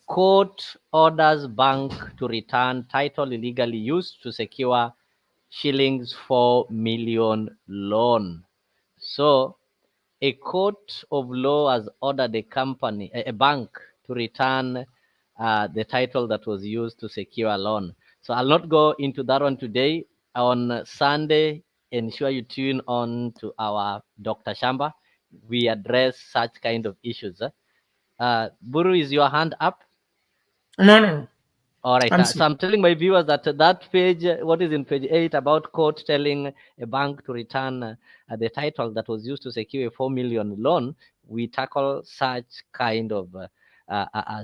Court orders bank to return title illegally used to secure shillings 4 million loan. So a court of law has ordered a bank to return the title that was used to secure a loan. So I'll not go into that one today. On Sunday, ensure you tune on to our Dr. Shamba. We address such kind of issues. Buru, is your hand up? No. All right. So I'm telling my viewers that that page, what is in page 8 about court telling a bank to return the title that was used to secure a 4 million loan, we tackle such kind of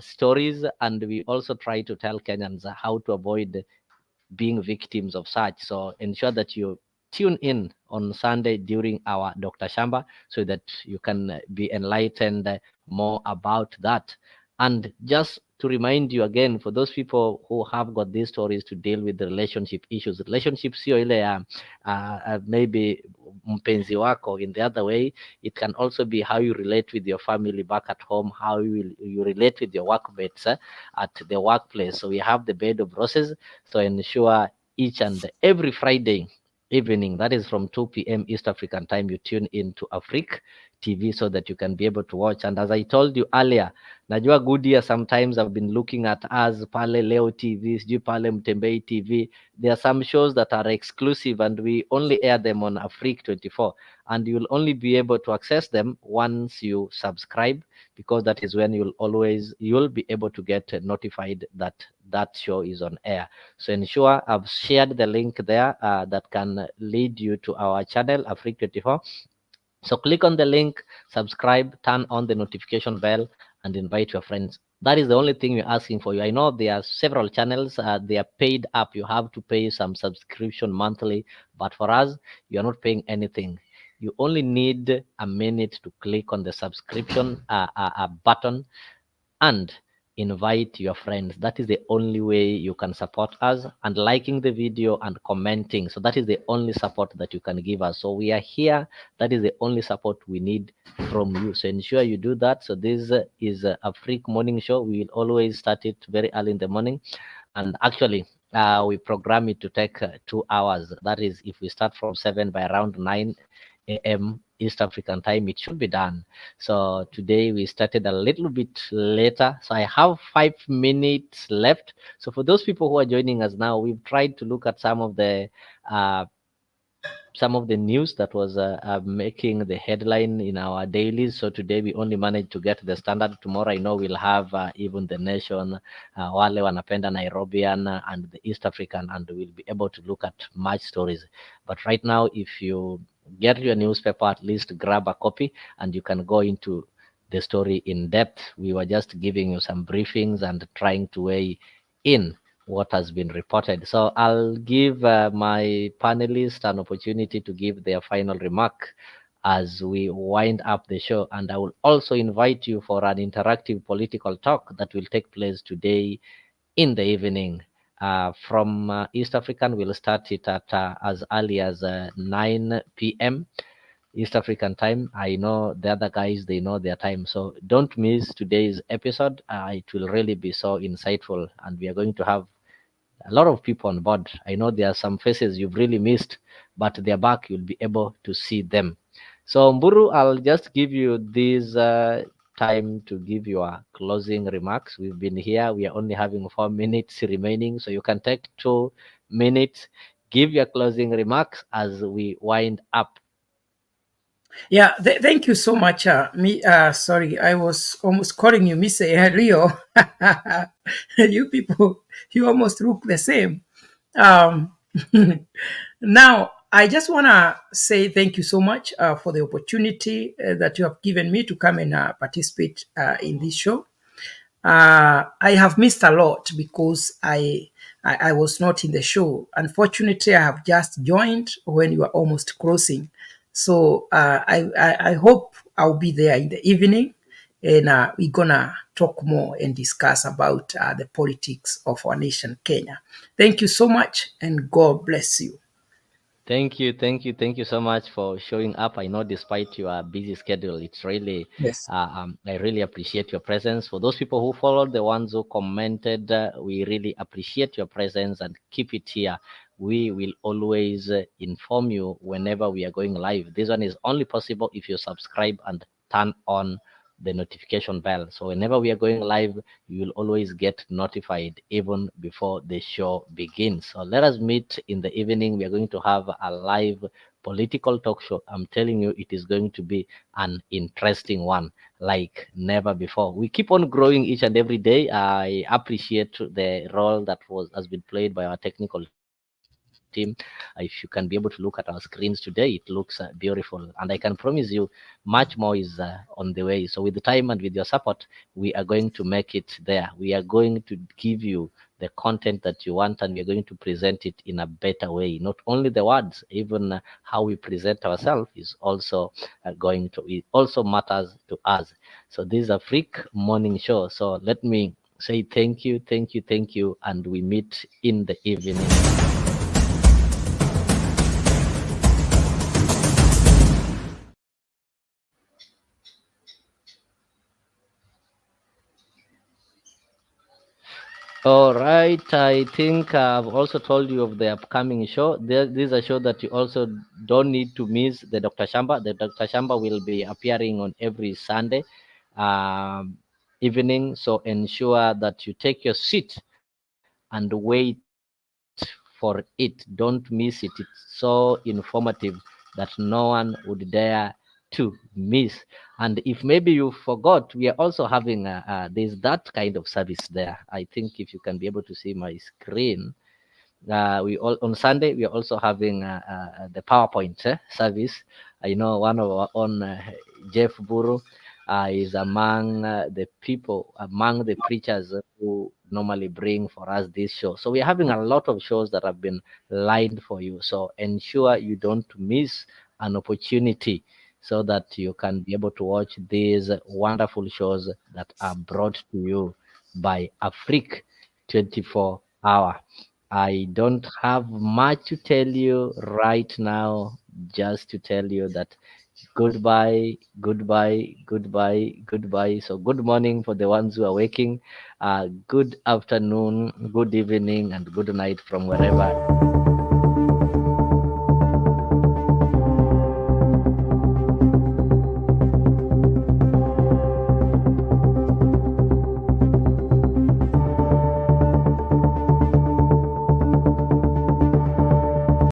stories, and we also try to tell Kenyans how to avoid being victims of such. So ensure that you tune in on Sunday during our Dr. Shamba so that you can be enlightened more about that. And just to remind you again, for those people who have got these stories to deal with the relationship issues, relationships sio ile maybe mpenzi wako in the other way. It can also be how you relate with your family back at home, how you relate with your workmates at the workplace. So we have the bed of roses. So ensure each and every Friday evening, that is from 2 p.m. East African time, you tune in to Afriq TV so that you can be able to watch. And as I told you earlier, najua good year, sometimes I've been looking at us pale Leo TV, sijui pale Mtembei TV. There are some shows that are exclusive and we only air them on Afriq24, and you'll only be able to access them once you subscribe, because that is when you'll be able to get notified that that show is on air. So ensure I've shared the link there that can lead you to our channel Afriq24. So click on the link, subscribe, turn on the notification bell, and invite your friends That is the only thing we're asking for you. I know there are several channels, they are paid up. You have to pay some subscription monthly, but for us, you are not paying anything. You only need a minute to click on the subscription button and invite your friends. That is the only way you can support us, and liking the video and commenting. So that is the only support that you can give us. So we are here. That is the only support we need from you. So ensure you do that. So this is a Freak morning show. We will always start it very early in the morning. And actually, we program it to take 2 hours. That is, if we start from 7, by around 9 a.m. East African time, it should be done. So today we started a little bit later. So I have 5 minutes left. So for those people who are joining us now, we've tried to look at uh, some of the news that was making the headline in our dailies. So today we only managed to get the Standard. Tomorrow I know we'll have even the Nation, wale wanapenda Nairobian and the East African, and we'll be able to look at much stories. But right now, if you get your newspaper, at least grab a copy and you can go into the story in depth. We were just giving you some briefings and trying to weigh in what has been reported. So I'll give my panelists an opportunity to give their final remark as we wind up the show. And I will also invite you for an interactive political talk that will take place today in the evening. From East African, we'll start it at as early as 9 p.m. East African time. I know the other guys, they know their time. So don't miss today's episode. It will really be so insightful, and we are going to have a lot of people on board. I know there are some faces you've really missed, but they're back. You'll be able to see them. So Mburu, I'll just give you this time to give your closing remarks. We've been here. We are only having 4 minutes remaining, so you can take 2 minutes. Give your closing remarks as we wind up. Yeah, thank you so much. Sorry, I was almost calling you Miss Rio. You people, you almost look the same. Um, now, I just want to say thank you so much for the opportunity that you have given me to come and participate in this show. I have missed a lot because I was not in the show. Unfortunately, I have just joined when you are almost closing. So I hope I'll be there in the evening, and we're gonna talk more and discuss about the politics of our nation, Kenya. Thank you so much, and God bless you. Thank you so much for showing up. I know despite your busy schedule, it's really, Yes. I really appreciate your presence. For those people who followed, the ones who commented, we really appreciate your presence and keep it here. We will always inform you whenever we are going live. This one is only possible if you subscribe and turn on the notification bell. So whenever we are going live, you will always get notified even before the show begins. So let us meet in the evening. We are going to have a live political talk show. I'm telling you, it is going to be an interesting one like never before. We keep on growing each and every day. I appreciate the role that has been played by our technical team. If you can be able to look at our screens today, it looks beautiful, and I can promise you much more is on the way. So with the time and with your support, we are going to make it there. We are going to give you the content that you want, and we are going to present it in a better way. Not only the words, even how we present ourselves is also it also matters to us. So this is a Freak morning show. So let me say thank you, and we meet in the evening. All right. I think I've also told you of the upcoming show. This is a show that you also don't need to miss. The Dr. Shamba. The Dr. Shamba will be appearing on every Sunday evening. So ensure that you take your seat and wait for it. Don't miss it. It's so informative that no one would dare to miss. And if maybe you forgot, we are also having there's that kind of service there. I think if you can be able to see my screen, we all on Sunday we are also having the PowerPoint service. I know one of our own Jeff Buru is among the people, among the preachers who normally bring for us this show. So we're having a lot of shows that have been lined for you. So ensure you don't miss an opportunity so that you can be able to watch these wonderful shows that are brought to you by Afriq24 Hour. I don't have much to tell you right now, just to tell you that goodbye, goodbye, goodbye, goodbye. So good morning for the ones who are waking, good afternoon, good evening, and good night from wherever